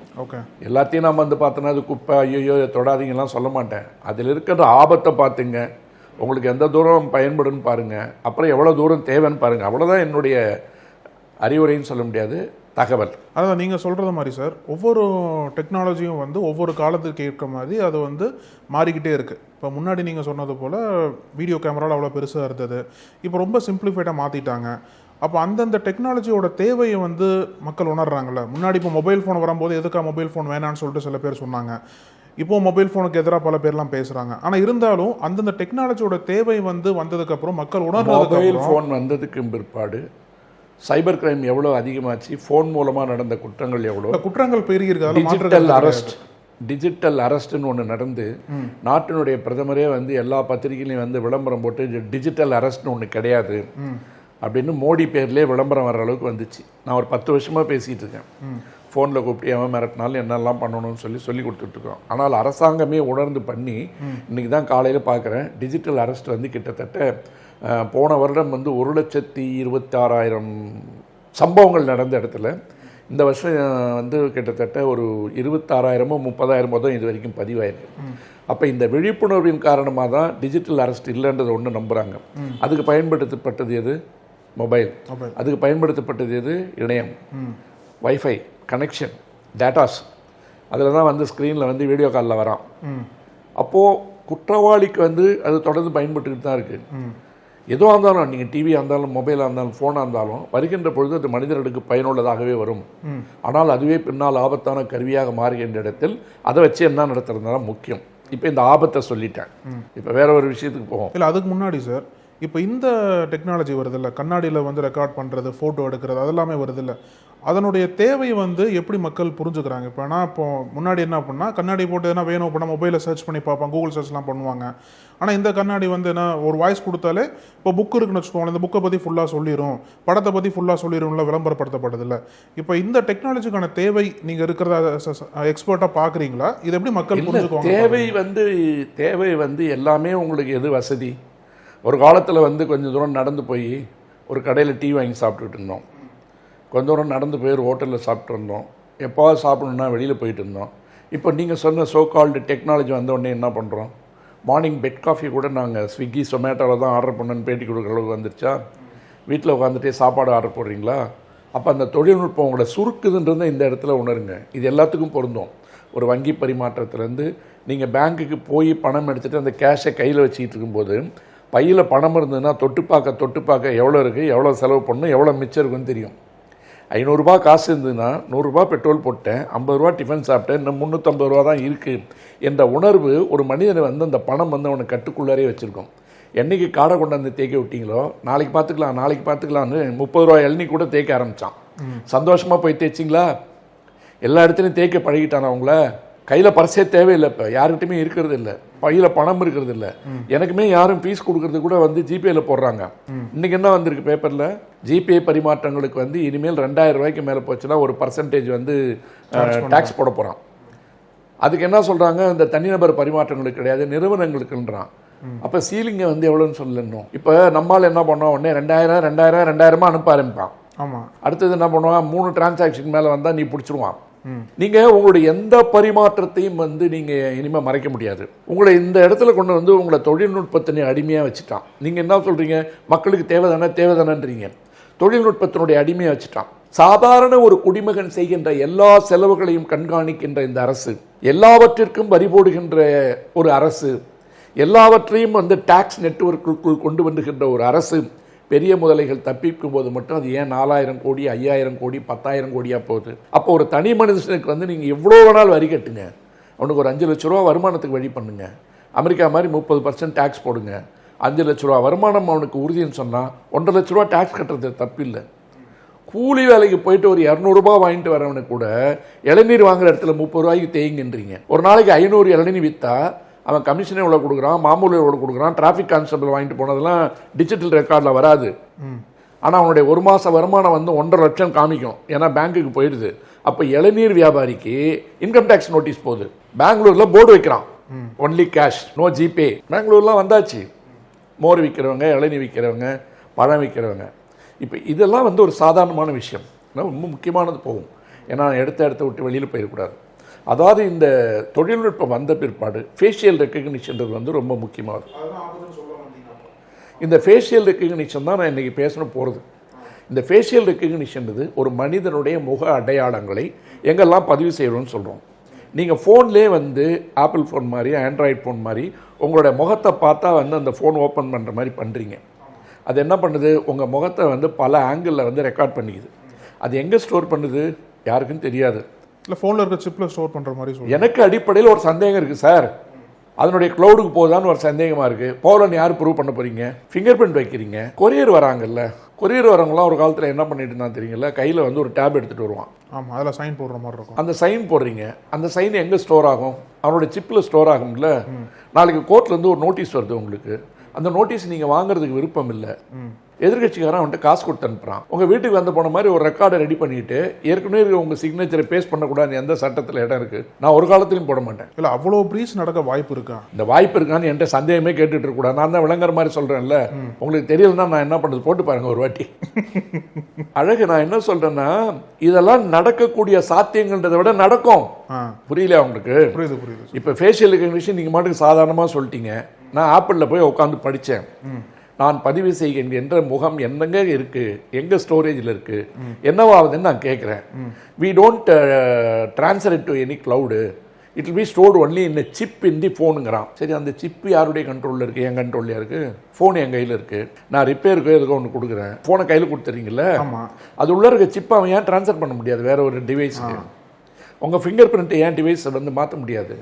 எல்லாத்தையும் நம்ம வந்து பார்த்தோன்னா அது குப்பை, ஐயோ தொடாதீங்கலாம் சொல்ல மாட்டேன். அதில் இருக்கிற ஆபத்தை பார்த்துங்க, உங்களுக்கு எந்த தூரம் பயன்படுன்னு பாருங்க, அப்புறம் எவ்வளோ தூரம் தேவைன்னு பாருங்க. அவ்வளோதான் என்னுடைய அறிவுரைன்னு சொல்ல முடியாது, தகவல். அதான் நீங்கள் சொல்கிறது மாதிரி சார், ஒவ்வொரு டெக்னாலஜியும் வந்து ஒவ்வொரு காலத்துக்கு ஏற்ற மாதிரி அது வந்து மாறிக்கிட்டே இருக்குது. இப்போ முன்னாடி நீங்கள் சொன்னது போல் வீடியோ கேமராவில் அவ்வளோ பெருசாக இருந்தது, இப்போ ரொம்ப சிம்பிளிஃபைடாக மாற்றிட்டாங்க. அப்போ அந்தந்த டெக்னாலஜியோட தேவையை வந்து மக்கள் உணர்றாங்கல்ல. முன்னாடி இப்போ மொபைல் ஃபோன் வரும்போது எதுக்காக மொபைல் ஃபோன் வேணான்னு சொல்லிட்டு சில பேர் சொன்னாங்க. இப்போது மொபைல் ஃபோனுக்கு எதிராக பல பேர்லாம் பேசுகிறாங்க. ஆனால் இருந்தாலும் அந்தந்த டெக்னாலஜியோட தேவை வந்து வந்ததுக்கப்புறம் மக்கள் உணர்றதுக்கு, மொபைல் ஃபோன் வந்ததுக்கு பிற்பாடு சைபர் கிரைம் எவ்வளோ அதிகமாச்சு, ஃபோன் மூலமாக நடந்த குற்றங்கள் எவ்வளோ, குற்றங்கள் பெருகிருக்கு. டிஜிட்டல் அரெஸ்ட்னு ஒன்று நடந்து நாட்டினுடைய பிரதமரே வந்து எல்லா பத்திரிகையிலையும் வந்து விளம்பரம் போட்டு டிஜிட்டல் அரெஸ்ட்னு ஒன்று கிடையாது, அப்படின்னு மோடி பேர்லேயே விளம்பரம் வர அளவுக்கு வந்துச்சு. நான் ஒரு 10 வருஷமாக பேசிகிட்டு இருக்கேன். ஃபோனில் கூப்பிட்டு அவன் மிரட்டினாலும் என்னெல்லாம் பண்ணணும்னு சொல்லி கொடுத்துட்ருக்கோம். ஆனால் அரசாங்கமே உணர்ந்து பண்ணி இன்றைக்கி தான் காலையில் பார்க்குறேன், டிஜிட்டல் அரெஸ்ட் வந்து கிட்டத்தட்ட போன வருடம் வந்து 1,26,000 சம்பவங்கள் நடந்த இடத்துல இந்த வருஷம் வந்து கிட்டத்தட்ட ஒரு 26,000 30,000 தான் இது வரைக்கும் பதிவாயிருக்கு. அப்போ இந்த விழிப்புணர்வின் காரணமாக தான் டிஜிட்டல் அரெஸ்ட் இல்லைன்றது ஒன்று நம்புகிறாங்க. அதுக்கு பயன்படுத்தப்பட்டது எது? மொபைல். அதுக்கு பயன்படுத்தப்பட்டது எது? இணையம், வைஃபை கனெக்ஷன், டேட்டாஸ். அதில் தான் வந்து ஸ்க்ரீனில் வந்து வீடியோ காலில் வரான். அப்போது குற்றவாளிக்கு வந்து அது தொடர்ந்து பயன்பட்டுக்கிட்டு தான் இருக்குது. எதுவாக இருந்தாலும், நீங்கள் டிவியாக இருந்தாலும், மொபைலாக இருந்தாலும், ஃபோனாக இருந்தாலும், வருகின்ற பொழுது அது மனிதர்களுக்கு பயனுள்ளதாகவே வரும். ஆனால் அதுவே பின்னால் ஆபத்தான கருவியாக மாறுகின்ற இடத்தில் அதை வச்சு என்ன நடத்துறதுனால முக்கியம். இப்போ இந்த ஆபத்தை சொல்லிட்டேன். இப்போ வேற ஒரு விஷயத்துக்கு போவோம். இல்லை, அதுக்கு முன்னாடி சார், இப்போ இந்த டெக்னாலஜி வருதில்ல, கண்ணாடியில் வந்து ரெக்கார்ட் பண்ணுறது, ஃபோட்டோ எடுக்கிறது, அதெல்லாமே வருதில்ல, அதனுடைய தேவை வந்து எப்படி மக்கள் புரிஞ்சுக்கிறாங்க? இப்போ ஆனால் இப்போ முன்னாடி என்ன பண்ணால் கண்ணாடி போட்டு எதனா வேணும் அப்படின்னா மொபைலில் சர்ச் பண்ணி பார்ப்பாங்க, கூகுள் சர்ச்லாம் பண்ணுவாங்க. ஆனால் இந்த கண்ணாடி வந்து என்ன, ஒரு வாய்ஸ் கொடுத்தாலே இப்போ புக் இருக்குன்னு வச்சுக்கோங்க, இந்த புக்கை பற்றி ஃபுல்லாக சொல்லிடும், படத்தை பற்றி ஃபுல்லாக சொல்லிடும்ல, விளம்பரப்படுத்தப்படுதில்ல. இப்போ இந்த டெக்னாலஜிக்கான தேவை நீங்கள் இருக்கிறதா எக்ஸ்பர்ட்டாக பார்க்குறீங்களா? இது எப்படி மக்கள் புரிஞ்சுக்குவாங்க? தேவை வந்து எல்லாமே உங்களுக்கு எது வசதி? ஒரு காலத்தில் வந்து கொஞ்சம் தூரம் நடந்து போய் ஒரு கடையில் டீ வாங்கி சாப்பிட்டுட்டு இருந்தோம். கொஞ்ச தூரம் நடந்து போய் ஒரு ஹோட்டலில் சாப்பிட்டு இருந்தோம். எப்போது சாப்பிடணுன்னா வெளியில் போயிட்டு இருந்தோம். இப்போ நீங்கள் சொன்ன சோ கால்டு டெக்னாலஜி வந்த உடனே என்ன பண்ணுறோம்? மார்னிங் பெட் காஃபி கூட நாங்கள் ஸ்விக்கி சொமேட்டோவில் தான் ஆர்டர் பண்ணணுன்னு பேட்டி கொடுக்குற அளவுக்கு வந்துருச்சா? வீட்டில் உட்காந்துட்டே சாப்பாடு ஆர்டர் போடுறீங்களா? அப்போ அந்த தொழில்நுட்பம் உங்களை சுருக்குதுன்றதை இந்த இடத்துல உணருங்க. இது எல்லாத்துக்கும் பொருந்தும். ஒரு வங்கி பரிமாற்றத்துலேருந்து நீங்கள் பேங்க்குக்கு போய் பணம் எடுத்துகிட்டு அந்த கேஷை கையில் வச்சுக்கிட்டு இருக்கும்போது பையில் பணம் இருந்ததுன்னா தொட்டு பார்க்க எவ்வளோ இருக்குது, எவ்வளோ செலவு பண்ணணும், எவ்வளோ மிச்சம் இருக்குன்னு தெரியும். 500 ரூபா காசு இருந்ததுன்னா 100 ரூபா பெட்ரோல் போட்டேன், 50 ரூபா டிஃபன் சாப்பிட்டேன், இன்னும் 350 ரூபா தான் இருக்குது என்ற உணர்வு ஒரு மனிதனை வந்து அந்த பணம் வந்து அவனை கட்டுக்குள்ளாரே வச்சுருக்கோம். என்றைக்கு காடை கொண்டாந்து தேய்க்க விட்டீங்களோ, நாளைக்கு பார்த்துக்கலான்னு 30 ரூபா இளநீ கூட தேய்க்க ஆரம்பித்தான். சந்தோஷமாக போய் தேய்ச்சிங்களா? எல்லா இடத்துலையும் தேய்க்க பழகிட்டானா? அவங்கள கையில் பர்ஸே தேவையில்லை. இப்போ யாருக்கிட்டையுமே இருக்கிறது இல்லை, பையில் பணம் இருக்கிறது இல்லை. எனக்குமே யாரும் ஃபீஸ் கொடுக்கறது கூட வந்து ஜிபேயில் போடுறாங்க. இன்றைக்கி என்ன வந்திருக்கு பேப்பரில்? ஜிபே பரிமாற்றங்களுக்கு வந்து இனிமேல் 2,000 ரூபாய்க்கு மேலே போச்சுன்னா ஒரு பர்சன்டேஜ் வந்து டேக்ஸ் போட போகிறான். அதுக்கு என்ன சொல்கிறாங்க? இந்த தனிநபர் பரிமாற்றங்களுக்கு கிடையாது, நிறுவனங்களுக்குன்றான். அப்போ சீலிங்கை வந்து எவ்வளோன்னு சொல்லணும். இப்போ நம்மளால் என்ன பண்ணோம்? உடனே 2,000 அனுப்ப ஆரம்பிப்பான். ஆமாம். அடுத்தது என்ன பண்ணுவான்? 3 டிரான்சாக்ஷன் மேலே வந்தால் நீ பிடிச்சிருவான். நீங்கள் உங்களுடைய எந்த பரிமாற்றத்தையும் வந்து நீங்கள் இனிமேல் மறைக்க முடியாது. உங்களை இந்த இடத்துல கொண்டு வந்து உங்களை தொழில்நுட்பத்தினை அடிமையாக வச்சுட்டான். நீங்கள் என்ன சொல்கிறீங்க? மக்களுக்கு தேவைதானன்றீங்க. தொழில்நுட்பத்தினுடைய அடிமையாக வச்சுட்டான். சாதாரண ஒரு குடிமகன் செய்கின்ற எல்லா செலவுகளையும் கண்காணிக்கின்ற இந்த அரசு, எல்லாவற்றிற்கும் வரி போடுகின்ற ஒரு அரசு, எல்லாவற்றையும் வந்து டாக்ஸ் நெட்வொர்க்குள் கொண்டு வந்துகின்ற ஒரு அரசு, பெரிய முதலைகள் தப்பிக்கும் போது மட்டும் அது ஏன் 4,000 கோடி 5,000 கோடி 10,000 கோடியாக போகுது? அப்போ ஒரு தனி மனுஷனுக்கு வந்து நீங்கள் எவ்வளோ வேணாலும் வரி கட்டுங்க, அவனுக்கு ஒரு 5 லட்ச ரூபா வருமானத்துக்கு வழி பண்ணுங்க, அமெரிக்கா மாதிரி 30% டேக்ஸ் போடுங்க, 5 லட்ச ரூபா வருமானம் அவனுக்கு உறுதின்னு சொன்னால் 1,50,000 லட்ச ரூபா டேக்ஸ் கட்டுறது தப்பு இல்லை. கூலி வேலைக்கு போயிட்டு ஒரு 200 ரூபா வாங்கிட்டு வரவனுக்கு கூட இளநீர் வாங்குற இடத்துல 30 ரூபாய்க்கு தேய்ங்கன்றீங்க. ஒரு நாளைக்கு 500 இளநீர் விற்றா அவன் கமிஷனே எவ்வளோ கொடுக்குறான், மாமூல் எவ்வளோ கொடுக்குறான், டிராஃபிக் கான்ஸ்டபிள் வாங்கிட்டு போனதெல்லாம் டிஜிட்டல் ரெக்கார்டில் வராது. ஆனால் அவனுடைய ஒரு மாத வருமானம் வந்து 1,50,000 லட்சம் காமிக்கும், ஏன்னா பேங்க்குக்கு போயிடுது. அப்போ இளநீர் வியாபாரிக்கு இன்கம் டேக்ஸ் நோட்டீஸ் போகுது. பெங்களூரில் போர்டு வைக்கிறான், ஒன்லி கேஷ் நோ ஜிபே. பெங்களூர்லாம் வந்தாச்சு. மோர் விற்கிறவங்க, இளநீர் விற்கிறவங்க, பழம் விற்கிறவங்க. இப்போ இதெல்லாம் வந்து ஒரு சாதாரணமான விஷயம், ரொம்ப முக்கியமானது போகும். ஏன்னா இடத்த விட்டு வெளியில் போயிடக்கூடாது. அதாவது இந்த தொழில்நுட்பம் வந்த பிற்பாடு ஃபேஷியல் ரெக்கக்னிஷன்றது வந்து ரொம்ப முக்கியமானது. இந்த ஃபேஷியல் ரெக்கக்னிஷன் தான் நான் இன்றைக்கி பேசணும் போகிறது. இந்த ஃபேஷியல் ரெக்கக்னிஷன் ஒரு மனிதனுடைய முக அடையாளங்களை எங்கெல்லாம் பதிவு செய்யணும்னு சொல்கிறோம். நீங்கள் ஃபோன்லேயே வந்து ஆப்பிள் ஃபோன் மாதிரி, ஆண்ட்ராய்டு ஃபோன் மாதிரி உங்களோட முகத்தை பார்த்தா வந்து அந்த ஃபோன் ஓப்பன் பண்ணுற மாதிரி பண்ணுறீங்க. அது என்ன பண்ணுது? உங்கள் முகத்தை வந்து பல ஆங்கிளில் வந்து ரெக்கார்ட் பண்ணிக்குது. அது எங்கே ஸ்டோர் பண்ணுது? யாருக்கும் தெரியாது. இல்லை, ஃபோனில் இருக்க சிப்பில் ஸ்டோர் பண்ணுற மாதிரி சொல்லுங்கள். எனக்கு அடிப்படையில் ஒரு சந்தேகம் இருக்குது சார். அதனுடைய க்ளவுடுக்கு போதான்னு ஒரு சந்தேகமாக இருக்குது. போகலன்னு யார் ப்ரூவ் பண்ண போகிறீங்க? ஃபிங்கர் பிரிண்ட் வைக்கிறீங்க. கொரியர் வராங்கல்ல, கொரியர் வரவங்களாம் ஒரு காலத்தில் என்ன பண்ணிட்டு இருந்தா தெரியுங்களா? கையில் வந்து ஒரு டேப் எடுத்துகிட்டு வருவான். ஆமாம், அதில் சைன் போடுற மாதிரி இருக்கும். அந்த சைன் போடுறீங்க, அந்த சைன் எங்கே ஸ்டோர் ஆகும்? அவனுடைய சிப்பில் ஸ்டோர் ஆகும்ல. நாளைக்கு கோர்ட்லேருந்து ஒரு நோட்டீஸ் வருது உங்களுக்கு. அந்த நோட்டீஸ் நீங்கள் வாங்குறதுக்கு விருப்பம் இல்லை. எதிர்கட்சிக்காரன் அவன்கிட்ட காசு கொடுத்து அனுப்புறான். உங்க வீட்டுக்கு வந்து போன மாதிரி ஒரு ரெக்கார்டை ரெடி பண்ணிட்டு ஏற்கனவே உங்க சிக்னேச்சரை பேஸ்ட் பண்ணக்கூடாது எந்த சட்டத்தில் இடம் இருக்கு? நான் ஒரு காலத்திலையும் போட மாட்டேன். இல்ல அவ்வளோ பிரீச் நடக்க வாய்ப்பு இருக்கா? இந்த வாய்ப்பு இருக்கான்னு என்கிட்ட சந்தேகமே கேட்டுட்டு இருக்க கூடாது. நான் தான் விளங்குற மாதிரி சொல்றேன்ல, உங்களுக்கு தெரியலன்னா நான் என்ன பண்றது, போட்டு பாருங்க ஒரு வாட்டி. அழகு நான் என்ன சொல்றேன்னா, இதெல்லாம் நடக்கக்கூடிய சாத்தியங்கள்ன்றதை விட நடக்கும். புரியல உங்களுக்கு? புரியுது புரியுது. இப்போ ஃபேஷியல் ரெகக்னிஷன் நீங்க மாட்டுக்கு சாதாரணமாக சொல்லிட்டீங்க. நான் ஆப்பிளில் போய் உட்காந்து படித்தேன். நான் பதிவு செய்கின்ற முகம் என்னங்க இருக்கு, எங்க ஸ்டோரேஜில் இருக்கு, என்னவாகுதுன்னு நான் கேட்குறேன். We don't transfer it to any cloud, it will be stored only in chip in the ஃபோனுங்கிறான். சரி, அந்த சிப்பு யாருடைய கண்ட்ரோலில் இருக்குது? என் கண்ட்ரோலில் இருக்குது. ஃபோன் என் கையில் இருக்குது. நான் ரிப்பேருக்கு எதுக்கு ஒன்று கொடுக்குறேன், ஃபோனை கையில் கொடுத்துறீங்களே, அது உள்ளே இருக்க சிப்பை அவன் ஏன் ட்ரான்ஸ்ஃபர் பண்ண முடியாது வேற ஒரு டிவைஸுக்கு? உங்கள் ஃபிங்கர் பிரிண்ட்டை ஏன் டிவைஸை வந்து மாற்ற முடியாது?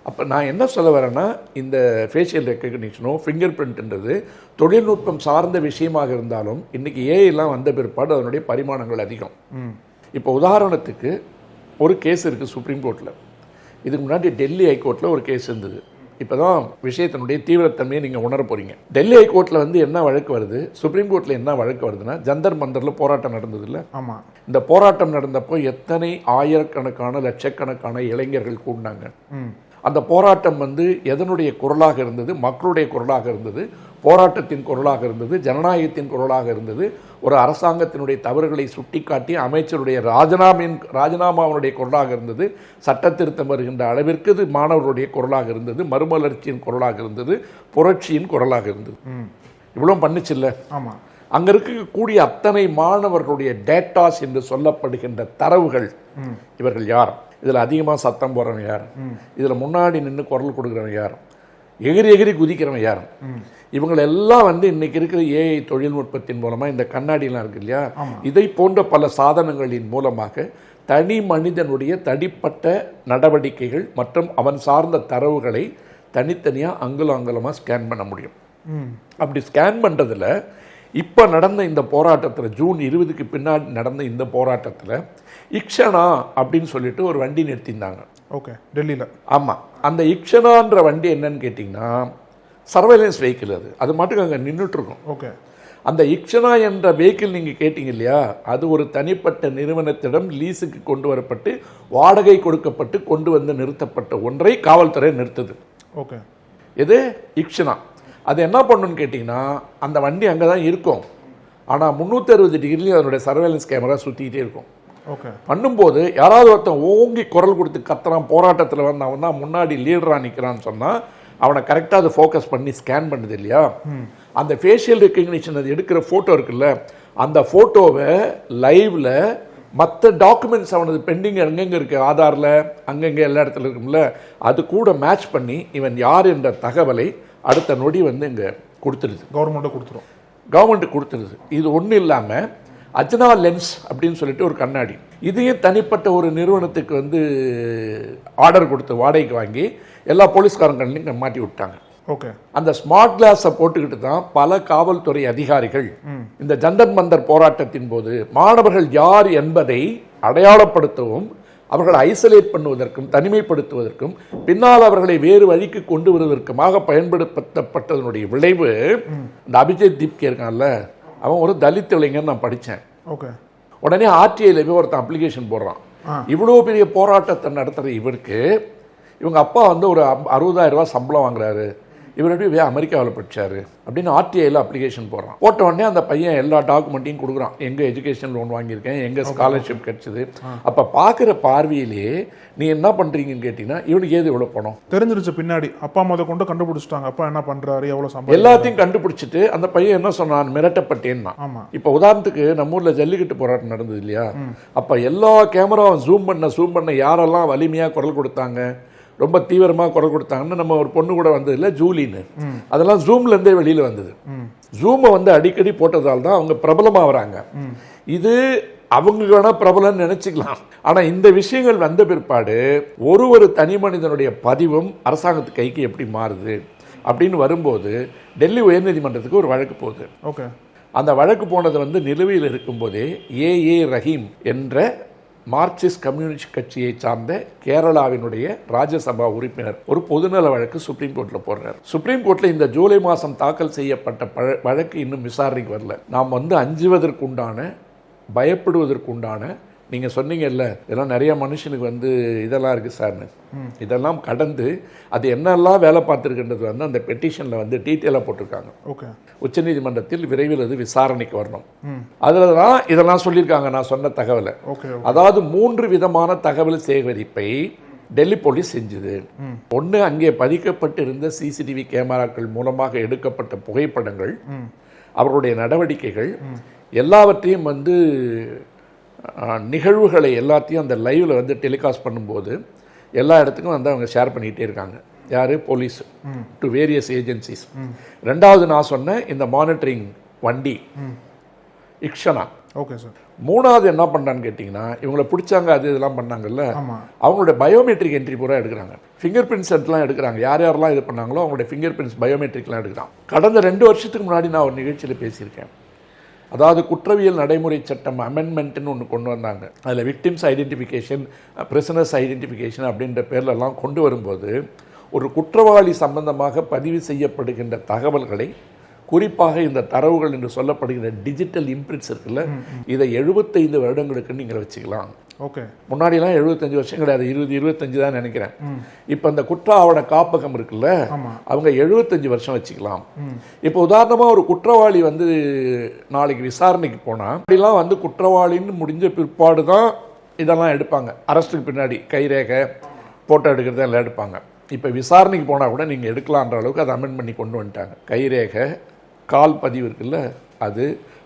அப்போ நான் என்ன சொல்ல வரேன்னா, இந்த ஃபேஷியல் ரெக்கக்னிஷனோ ஃபிங்கர் பிரிண்ட்ன்றது தொழில்நுட்பம் சார்ந்த விஷயமாக இருந்தாலும் இன்றைக்கி ஏஐலாம் வந்த பிற்பாடு அதனுடைய பரிமாணங்கள் அதிகம். இப்போ உதாரணத்துக்கு ஒரு கேஸ் இருக்குது சுப்ரீம் கோர்ட்டில். இதுக்கு முன்னாடி டெல்லி ஹைகோர்ட்டில் ஒரு கேஸ் இருந்தது. இப்போ தான் விஷயத்தினுடைய தீவிரத்தன்மையை நீங்கள் உணர போகிறீங்க. டெல்லி ஹைகோர்ட்டில் வந்து என்ன வழக்கு வருது, சுப்ரீம் கோர்ட்டில் என்ன வழக்கு வருதுன்னா, ஜந்தர் மந்தரில் போராட்டம் நடந்தது இல்லை? ஆமாம். இந்த போராட்டம் நடந்தப்போ எத்தனை ஆயிரக்கணக்கான லட்சக்கணக்கான இளைஞர்கள் கூடினாங்க. அந்த போராட்டம் வந்து எதனுடைய குரலாக இருந்தது? மக்களுடைய குரலாக இருந்தது, போராட்டத்தின் குரலாக இருந்தது, ஜனநாயகத்தின் குரலாக இருந்தது. ஒரு அரசாங்கத்தினுடைய தவறுகளை சுட்டிக்காட்டி அமைச்சருடைய ராஜினாமாவுடைய குரலாக இருந்தது. சட்ட திருத்தம் வருகின்ற அளவிற்கு இது மாணவர்களுடைய குரலாக இருந்தது, மறுமலர்ச்சியின் குரலாக இருந்தது, புரட்சியின் குரலாக இருந்தது. இவ்வளோ பண்ணிச்சில்ல? ஆமாம். அங்கே இருக்கக்கூடிய அத்தனை மாணவர்களுடைய டேட்டாஸ் என்று சொல்லப்படுகின்ற தரவுகள், இவர்கள் யார், இதில் அதிகமாக சத்தம் போடுறவன் யார், இதில் முன்னாடி நின்று குரல் கொடுக்குறவன் யார், எகிரி எகிரி குதிக்கிறவன் யார், இவங்களெல்லாம் வந்து இன்னைக்கு இருக்கிற ஏஐ தொழில்நுட்பத்தின் மூலமாக, இந்த கண்ணாடிலாம் இருக்கு இல்லையா, இதை போன்ற பல சாதனங்களின் மூலமாக தனி மனிதனுடைய தனிப்பட்ட நடவடிக்கைகள் மற்றும் அவன் சார்ந்த தரவுகளை தனித்தனியாக அங்குலமாக ஸ்கேன் பண்ண முடியும். அப்படி ஸ்கேன் பண்ணுறதுல இப்போ நடந்த இந்த போராட்டத்தில், ஜூன் 20க்கு பின்னாடி நடந்த இந்த போராட்டத்தில் இக்ஷனா அப்படின்னு சொல்லிட்டு ஒரு வண்டி நிறுத்தியிருந்தாங்க. ஓகே, டெல்லியில். ஆமாம். அந்த இக்ஷனான்ற வண்டி என்னன்னு கேட்டிங்கன்னா சர்வைலன்ஸ் வெஹிக்கிள். அது மட்டும் அங்கே நின்றுட்டுருக்கும். ஓகே. அந்த இக்ஷனா என்ற வெஹிக்கிள் நீங்கள் கேட்டிங்க இல்லையா, அது ஒரு தனிப்பட்ட நிறுவனத்திடம் லீஸுக்கு கொண்டு வரப்பட்டு வாடகை கொடுக்கப்பட்டு கொண்டு வந்து நிறுத்தப்பட்ட ஒன்றை காவல்துறை நிறுத்துது. ஓகே. இது இக்ஷனா. அது என்ன பண்ணுன்னு கேட்டிங்கன்னா, அந்த வண்டி அங்கே தான் இருக்கும், ஆனால் 360 டிகிரிலையும் அதனுடைய சர்வேலன்ஸ் கேமரா சுற்றிக்கிட்டே இருக்கும். ஓகே. பண்ணும்போது யாராவது ஒருத்தன் ஓங்கி குரல் கொடுத்து கத்துறான், போராட்டத்தில் வந்து அவன் தான் முன்னாடி லீடராக நிற்கிறான்னு சொன்னால் அவனை கரெக்டாக அதை ஃபோக்கஸ் பண்ணி ஸ்கேன் பண்ணுது இல்லையா. அந்த ஃபேஷியல் ரெக்கக்னிஷன் அது எடுக்கிற ஃபோட்டோ இருக்குல்ல, அந்த ஃபோட்டோவை லைவில் மற்ற டாக்குமெண்ட்ஸ் அவனது பெண்டிங் எங்கெங்கே இருக்குது, ஆதாரில் அங்கங்கே எல்லா இடத்துல இருக்கும்ல, அது கூட மேட்ச் பண்ணி இவன் யார் என்ற தகவலை அடுத்த நொடி வந்து இங்கே கொடுத்துருது. கவர்மெண்ட்டு கொடுத்துருது. இது ஒன்றும் இல்லாமல் அஜ்னா லென்ஸ் அப்படின்னு சொல்லிட்டு ஒரு கண்ணாடி, இதையும் தனிப்பட்ட ஒரு நிறுவனத்துக்கு வந்து ஆர்டர் கொடுத்து வாடகைக்கு வாங்கி எல்லா போலீஸ்காரங்களையும் மாட்டி விட்டாங்க. ஓகே. அந்த ஸ்மார்ட் கிளாஸை போட்டுக்கிட்டு தான் பல காவல்துறை அதிகாரிகள் இந்த ஜந்தர் மந்தர் போராட்டத்தின் போது மாணவர்கள் யார் என்பதை அடையாளப்படுத்தவும், அவர்களை ஐசோலேட் பண்ணுவதற்கும் தனிமைப்படுத்துவதற்கும் பின்னால் அவர்களை வேறு வழிக்கு கொண்டு வருவதற்குமாக பயன்படுத்தப்பட்டதனுடைய விளைவு, இந்த அபிஜித் தீப்கே இருக்கான்ல, அவன் ஒரு தலித் இளைஞன், நான் படித்தேன். ஓகே. உடனே ஆர்டிஐல போய் ஒருத்தன் அப்ளிகேஷன் போடுறான். இவ்வளோ பெரிய போராட்டத்தை நடத்துகிற இவருக்கு இவங்க அப்பா வந்து ஒரு 60,000 ரூபா சம்பளம் வாங்குறாரு, இவர் எப்படி அமெரிக்காவில் படித்தார் அப்படின்னு ஆர்டிஐயில் அப்ளிகேஷன் போடுறான். போட்ட உடனே அந்த பையன் எல்லா டாக்குமெண்ட்டையும் கொடுக்குறான், எங்கே எஜுகேஷன் லோன் வாங்கியிருக்கேன், எங்கே ஸ்காலர்ஷிப் கிடச்சிது. அப்போ பார்க்குற பார்வையிலே நீ என்ன பண்ணுறீங்கன்னு கேட்டிங்கன்னா, இவனுக்கு ஏது எவ்வளோ பணம் தெரிஞ்சிருச்சு. பின்னாடி அப்பா அம்மா கொண்டு கண்டுபிடிச்சிட்டாங்க, அப்பா என்ன பண்ணுறாரு, எவ்வளோ சம்பளம், எல்லாத்தையும் கண்டுபிடிச்சிட்டு அந்த பையன் என்ன சொன்னான், மிரட்டப்பட்டேன்னா. இப்போ உதாரணத்துக்கு நம்ம ஊரில் ஜல்லிக்கட்டு போராட்டம் நடந்தது இல்லையா, அப்போ எல்லா கேமராவும் ஜூம் பண்ண யாரெல்லாம் வலிமையாக குரல் கொடுத்தாங்க, ரொம்ப தீவிரமாக குரல் கொடுத்தாங்கன்னு நம்ம ஒரு பொண்ணு கூட வந்தது இல்லை, ஜூலின்னு, அதெல்லாம் ஜூம்லேருந்தே வெளியில் வந்தது. ஜூமை வந்து அடிக்கடி போட்டதால் தான் அவங்க பிரபலமாக வராங்க. இது அவங்க வேணால் பிரபலம்னு நினச்சிக்கலாம். ஆனால் இந்த விஷயங்கள் வந்த பிற்பாடு ஒரு தனி மனிதனுடைய பதிவும் அரசாங்கத்து கைக்கு எப்படி மாறுது அப்படின்னு வரும்போது டெல்லி உயர்நீதிமன்றத்துக்கு ஒரு வழக்கு போகுது. ஓகே. அந்த வழக்கு போனது வந்து நிலுவையில் இருக்கும்போதே ஏஏ ரஹீம் என்ற மார்க்சிஸ்ட் கம்யூனிஸ்ட் கட்சியை சார்ந்த கேரளாவினுடைய ராஜ்யசபா உறுப்பினர் ஒரு பொதுநல வழக்கு சுப்ரீம் கோர்ட்டில் போடுறார். சுப்ரீம் கோர்ட்டில் இந்த ஜூலை மாதம் தாக்கல் செய்யப்பட்ட வழக்கு இன்னும் விசாரணைக்கு வரல. நாம் அஞ்சுவதற்குண்டான, பயப்படுவதற்குண்டான, நீங்கள் சொன்னீங்கல்ல இதெல்லாம் நிறைய மனுஷனுக்கு இதெல்லாம் இருக்குது சார்னு, இதெல்லாம் கடந்து அது என்னெல்லாம் வேலை பார்த்துருக்கின்றது அந்த பெட்டிஷனில் டீட்டெயிலாக போட்டிருக்காங்க. ஓகே, உச்சநீதிமன்றத்தில் விரைவில் அது விசாரணைக்கு வரணும். அதில் தான் இதெல்லாம் சொல்லியிருக்காங்க. நான் சொன்ன தகவலை, அதாவது 3 விதமான தகவல் சேகரிப்பை டெல்லி போலீஸ் செஞ்சுது. ஒன்று, அங்கே பதிக்கப்பட்டு இருந்த சிசிடிவி கேமராக்கள் மூலமாக எடுக்கப்பட்ட புகைப்படங்கள், அவர்களுடைய நடவடிக்கைகள் எல்லாவற்றையும் நிகழ்வுகளை எல்லாத்தையும் அந்த லைவில் டெலிகாஸ்ட் பண்ணும்போது எல்லா இடத்துக்கும் அவங்க ஷேர் பண்ணிக்கிட்டே இருக்காங்க. யார்? Police to various agencies. ரெண்டாவது நான் சொன்ன இந்த மானிட்டரிங் வண்டி இக்ஷனா. Okay sir. மூணாவது என்ன பண்ணான்னு கேட்டிங்கன்னா, இவங்களை பிடிச்சாங்க, இதெல்லாம் பண்ணாங்கல்ல, அவங்களுடைய பயோமெட்ரிக் என்ட்ரி பூரா எடுக்கிறாங்க, ஃபிங்கர் பிரிண்ட்ஸ் எல்லாம் எடுக்கிறாங்க. யாரெல்லாம் இது பண்ணாங்களோ அவங்களுடைய ஃபிங்கர் பிரிண்ட்ஸ் பயோமெட்ரிக்லாம் எடுக்கிறாங்க. கடந்த 2 வருஷத்துக்கு முன்னாடி நான் ஒரு நிகழ்ச்சியில் பேசியிருக்கேன். அதாவது குற்றவியல் நடைமுறை சட்டம் அமெண்ட்மெண்ட்னு ஒன்று கொண்டு வந்தாங்க. அதில் விக்டிம்ஸ் ஐடென்டிஃபிகேஷன், பிரிசனர்ஸ் ஐடென்டிஃபிகேஷன் அப்படின்ற பேர்லெல்லாம் கொண்டு வரும்போது ஒரு குற்றவாளி சம்பந்தமாக பதிவு செய்யப்படுகின்ற தகவல்களை, குறிப்பாக இந்த தரவுகள் என்று சொல்லப்படுகிற டிஜிட்டல் இம்ப்ரிண்ட்ஸ் இருக்குல்ல, இதை 75 வருடங்களுக்கு நீங்கள் வச்சுக்கலாம். ஓகே, முன்னாடிலாம் 75 வருஷம் கிடையாது, 20-25 தான் நினைக்கிறேன். இப்போ அந்த குற்ற ஆவண காப்பகம் இருக்குல்ல, அவங்க 75 வருஷம் வச்சுக்கலாம். இப்போ உதாரணமாக ஒரு குற்றவாளி நாளைக்கு விசாரணைக்கு போனால் அப்படிலாம் குற்றவாளின்னு முடிஞ்ச பிற்பாடு தான் இதெல்லாம் எடுப்பாங்க. அரெஸ்ட்டுக்கு பின்னாடி கைரேகை, ஃபோட்டோ எடுக்கிறது எல்லாம் எடுப்பாங்க. இப்போ விசாரணைக்கு போனால் கூட நீங்கள் எடுக்கலான்ற அளவுக்கு அதை அமெண்ட் பண்ணி கொண்டு வந்துட்டாங்க. கைரேகை, கால் பதிவு இருக்குல்ல, அது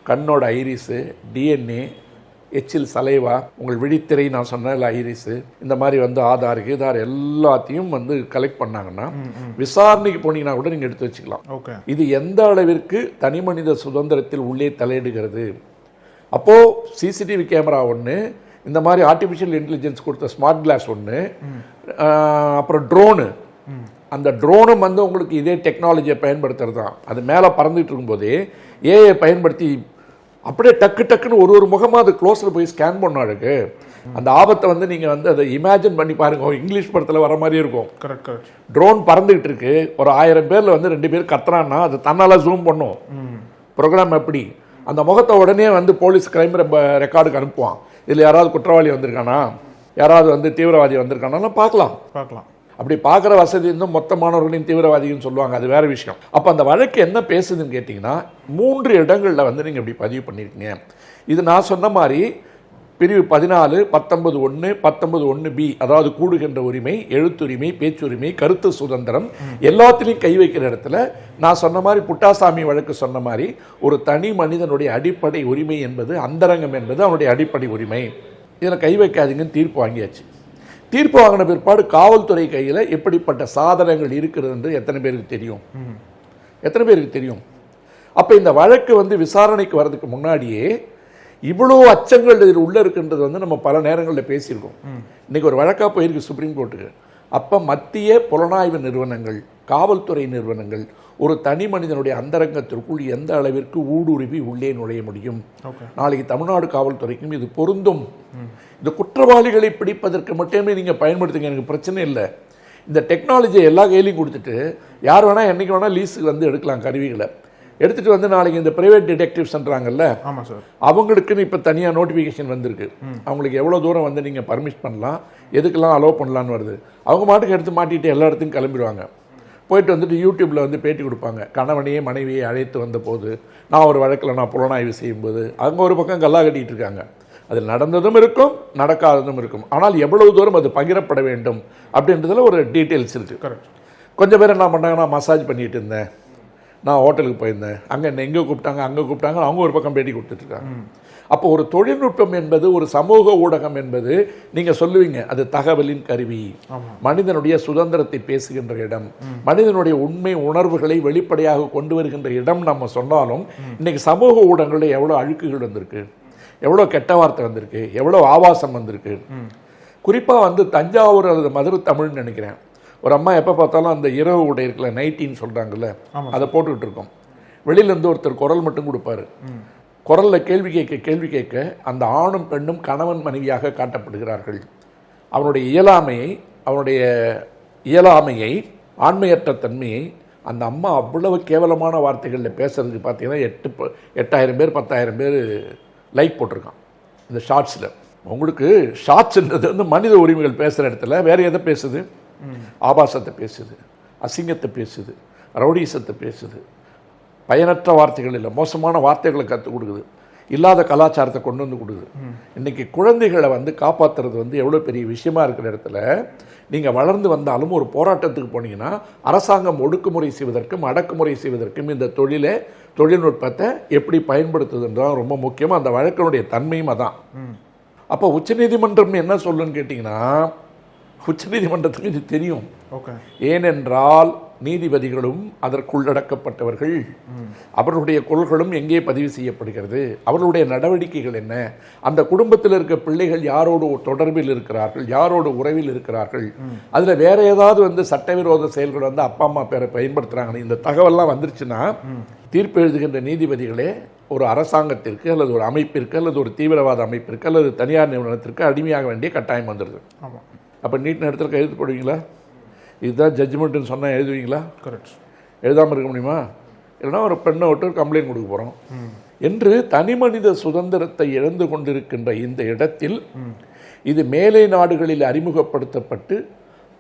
கண்ணோட ஐரிஸு, டிஎன்ஏ, எச்சில் சலைவா, உங்கள் விழித்திரை நான் சொன்ன ஐரிஸு, இந்த மாதிரி ஆதார் கீதார் எல்லாத்தையும் கலெக்ட் பண்ணாங்கன்னா விசாரணைக்கு போனீங்கன்னா கூட நீங்கள் எடுத்து வச்சுக்கலாம். ஓகே, இது எந்த அளவிற்கு தனி மனித சுதந்திரத்தில் உள்ளே தலையிடுகிறது. அப்போது சிசிடிவி கேமரா ஒன்று, இந்த மாதிரி ஆர்டிஃபிஷியல் இன்டெலிஜென்ஸ் கொடுத்த ஸ்மார்ட் கிளாஸ் ஒன்று, அப்புறம் ட்ரோனு. அந்த ட்ரோனும் உங்களுக்கு இதே டெக்னாலஜியை பயன்படுத்துறது தான். அது மேலே பறந்துட்டு இருக்கும்போதே ஏஐ பயன்படுத்தி அப்படியே டக்குன்னு ஒரு முகமாக அது க்ளோஸில் போய் ஸ்கேன் பண்ணாடுக்கு அந்த ஆபத்தை நீங்கள் அதை இமேஜின் பண்ணி பாருங்க. இங்கிலீஷ் படத்தில் வர மாதிரி இருக்கும். கரெக்ட். ட்ரோன் பறந்துகிட்டு இருக்கு, ஒரு 1000 பேரில் 2 பேர் கத்துறான்னா அது தன்னால் ஜூம் பண்ணும். ப்ரோக்ராம் எப்படி அந்த முகத்தை உடனே போலீஸ் கிரைம் ரெக்கார்டுக்கு அனுப்புவான். இதில் யாராவது குற்றவாளி வந்திருக்கானா, யாராவது தீவிரவாதி வந்திருக்கானா பார்க்கலாம். அப்படி பார்க்குற வசதி இருந்தும் மொத்தமானவர்களையும் தீவிரவாதிகள்னு சொல்லுவாங்க, அது வேறு விஷயம். அப்போ அந்த வழக்கு என்ன பேசுதுன்னு கேட்டிங்கன்னா, 3 இடங்களில் நீங்கள் இப்படி பதிவு பண்ணியிருக்கீங்க. இது நான் சொன்ன மாதிரி பிரிவு 14, 19(1), 19(1)B, அதாவது கூடுகின்ற உரிமை, எழுத்துரிமை, பேச்சுரிமை, கருத்து சுதந்திரம் எல்லாத்திலையும் கை வைக்கிற இடத்துல நான் சொன்ன மாதிரி புட்டாசாமி வழக்கு சொன்ன மாதிரி ஒரு தனி மனிதனுடைய அடிப்படை உரிமை என்பது, அந்தரங்கம் என்பது அவனுடைய அடிப்படை உரிமை, இதில் கை வைக்காதீங்கன்னு தீர்ப்பு வாங்கியாச்சு. தீர்ப்பு வாங்கின பிற்பாடு காவல்துறை கையில் எப்படிப்பட்ட சாதனங்கள் இருக்கிறது என்று எத்தனை பேருக்கு தெரியும்? அப்போ இந்த வழக்கு விசாரணைக்கு வர்றதுக்கு முன்னாடியே இவ்வளோ அச்சங்கள் இதில் உள்ளே இருக்கின்றது நம்ம பல நேரங்களில் பேசியிருக்கோம். இன்றைக்கி ஒரு வழக்காக போயிருக்கு சுப்ரீம் கோர்ட்டுக்கு. அப்போ மத்திய புலனாய்வு நிறுவனங்கள், காவல்துறை நிறுவனங்கள் ஒரு தனி மனிதனுடைய அந்தரங்கத்திற்குள் எந்த அளவிற்கு ஊடுருவி உள்ளே நுழைய முடியும். நாளைக்கு தமிழ்நாடு காவல்துறைக்கும் இது பொருந்தும். இந்த குற்றவாளிகளை பிடிப்பதற்கு மட்டுமே நீங்கள் பயன்படுத்துங்க, எனக்கு பிரச்சனை இல்லை. இந்த டெக்னாலஜியை எல்லா கையிலையும் கொடுத்துட்டு யார் வேணால் என்றைக்கு வேணால் லீஸுக்கு எடுக்கலாம் கருவிகளை எடுத்துகிட்டு நாளைக்கு இந்த ப்ரைவேட் டிடெக்டிவ்ஸ்ன்றாங்கல்ல, ஆமாம் சார், அவங்களுக்குன்னு இப்போ தனியாக நோட்டிஃபிகேஷன் வந்திருக்கு. அவங்களுக்கு எவ்வளோ தூரம் நீங்கள் பர்மிட் பண்ணலாம், எதுக்கெல்லாம் அலோவ் பண்ணலான்னு வருது. அவங்க மாட்டுக்கு எடுத்து மாட்டிட்டு எல்லா இடத்துக்கும் கிளம்பிடுவாங்க. போயிட்டு யூடியூப்பில் பேட்டி கொடுப்பாங்க. கணவனையே மனைவியை அழைத்து வந்த போது, நான் ஒரு வழக்கில் நான் புலனாய்வு செய்யும்போது, அங்கே ஒரு பக்கம் கல்லா கட்டிகிட்டு இருக்காங்க. அது நடந்ததும் இருக்கும், நடக்காததும் இருக்கும். ஆனால் எவ்வளவு தூரம் அது பகிரப்பட வேண்டும் அப்படின்றதுல ஒரு டீட்டெயில்ஸ் இருக்குது. கரெக்ட். கொஞ்சம் பேர் என்ன பண்ணாங்க, நான் மசாஜ் பண்ணிகிட்டு இருந்தேன், நான் ஹோட்டலுக்கு போயிருந்தேன், அங்கே என்ன எங்கே கூப்பிட்டாங்க, அங்கே கூப்பிட்டாங்க, அவங்க ஒரு பக்கம் பேட்டி கொடுத்துட்ருக்காங்க. அப்போ ஒரு தொழில்நுட்பம் என்பது, ஒரு சமூக ஊடகம் என்பது, நீங்கள் சொல்லுவீங்க அது தகவலின் கருவி, மனிதனுடைய சுதந்திரத்தை பேசுகின்ற இடம், மனிதனுடைய உண்மை உணர்வுகளை வெளிப்படையாக கொண்டு வருகின்ற இடம் நம்ம சொன்னாலும், இன்னைக்கு சமூக ஊடகங்களில் எவ்வளோ அழுக்குகள் வந்திருக்கு, எவ்வளோ கெட்ட வார்த்தை வந்திருக்கு, எவ்வளோ ஆபாசம் வந்திருக்கு. குறிப்பாக தஞ்சாவூர் அல்லது மதுரை தமிழ்னு நினைக்கிறேன், ஒரு அம்மா எப்போ பார்த்தாலும் அந்த இரவு உடை இருக்குல்ல, நைட்டின்னு சொல்கிறாங்கல்ல, அதை போட்டுக்கிட்டு இருக்கோம். வெளியிலேருந்து ஒருத்தர் குரல் மட்டும் கொடுப்பாரு, குரலில் கேள்வி கேட்க அந்த ஆணும் பெண்ணும் கணவன் மனைவியாக காட்டப்படுகிறார்கள். அவனுடைய இயலாமையை ஆண்மையற்ற தன்மையை அந்த அம்மா அவ்வளவு கேவலமான வார்த்தைகளில் பேசுறதுக்கு பார்த்தீங்கன்னா 8,000 பேர் 10,000 பேர் லைக் போட்டிருக்கான் இந்த ஷார்ட்ஸில். உங்களுக்கு ஷார்ட்ஸ்ன்றது வந்து மனித உரிமைகள் பேசுகிற இடத்துல வேறு எதை பேசுது? ஆபாசத்தை பேசுது, அசிங்கத்தை பேசுது, ரவுடிசத்தை பேசுது, பயனற்ற வார்த்தைகள் இல்லை, மோசமான வார்த்தைகளை கற்றுக் கொடுக்குது, இல்லாத கலாச்சாரத்தை கொண்டு வந்து கொடுக்குது. இன்றைக்கி குழந்தைகளை வந்து காப்பாற்றுறது வந்து எவ்வளோ பெரிய விஷயமா இருக்கிற இடத்துல நீங்கள் வளர்ந்து வந்தாலும் ஒரு போராட்டத்துக்கு போனீங்கன்னா அரசாங்கம் ஒடுக்குமுறை செய்வதற்கும் அடக்குமுறை செய்வதற்கும் இந்த தொழில்நுட்பத்தை எப்படி பயன்படுத்துதுன்றது ரொம்ப முக்கியமாக. அந்த வழக்கினுடைய தன்மையும் அதான். அப்போ உச்சநீதிமன்றம் என்ன சொல்லுன்னு கேட்டிங்கன்னா, உச்சநீதிமன்றத்துக்கு இது தெரியும். ஏனென்றால் நீதிபதிகளும் அதற்குள்ளடக்கப்பட்டவர்கள், அவர்களுடைய குரல்களும் எங்கே பதிவு செய்யப்படுகிறது, அவர்களுடைய நடவடிக்கைகள் என்ன, அந்த குடும்பத்தில் இருக்க பிள்ளைகள் யாரோடு தொடர்பில் இருக்கிறார்கள், யாரோடு உறவில் இருக்கிறார்கள், அதில் வேற ஏதாவது வந்து சட்டவிரோத செயல்கள் வந்து அப்பா அம்மா பேரை பயன்படுத்துகிறாங்க, இந்த தகவல்லாம் வந்துருச்சுன்னா தீர்ப்பு எழுதுகின்ற நீதிபதிகளே ஒரு அரசாங்கத்திற்கு அல்லது ஒரு அமைப்பிற்கு அல்லது ஒரு தீவிரவாத அமைப்பிற்கு அல்லது தனியார் நிறுவனத்திற்கு அடிமையாக வேண்டிய கட்டாயம் வந்துடுது. அப்போ நீட் நேரத்தில் கையெழுத்து போடுவீங்களா? இதுதான் ஜட்ஜ்மெண்ட்டுன்னு சொன்னால் எழுதுவீங்களா? கரெக்ட். எழுதாமல் இருக்க முடியுமா? இல்லைனா ஒரு பெண்ணை விட்டு ஒரு கம்ப்ளைண்ட் கொடுக்க போகிறோம் என்று தனி மனித சுதந்திரத்தை இழந்து கொண்டிருக்கின்ற இந்த இடத்தில் இது மேலை நாடுகளில் அறிமுகப்படுத்தப்பட்டு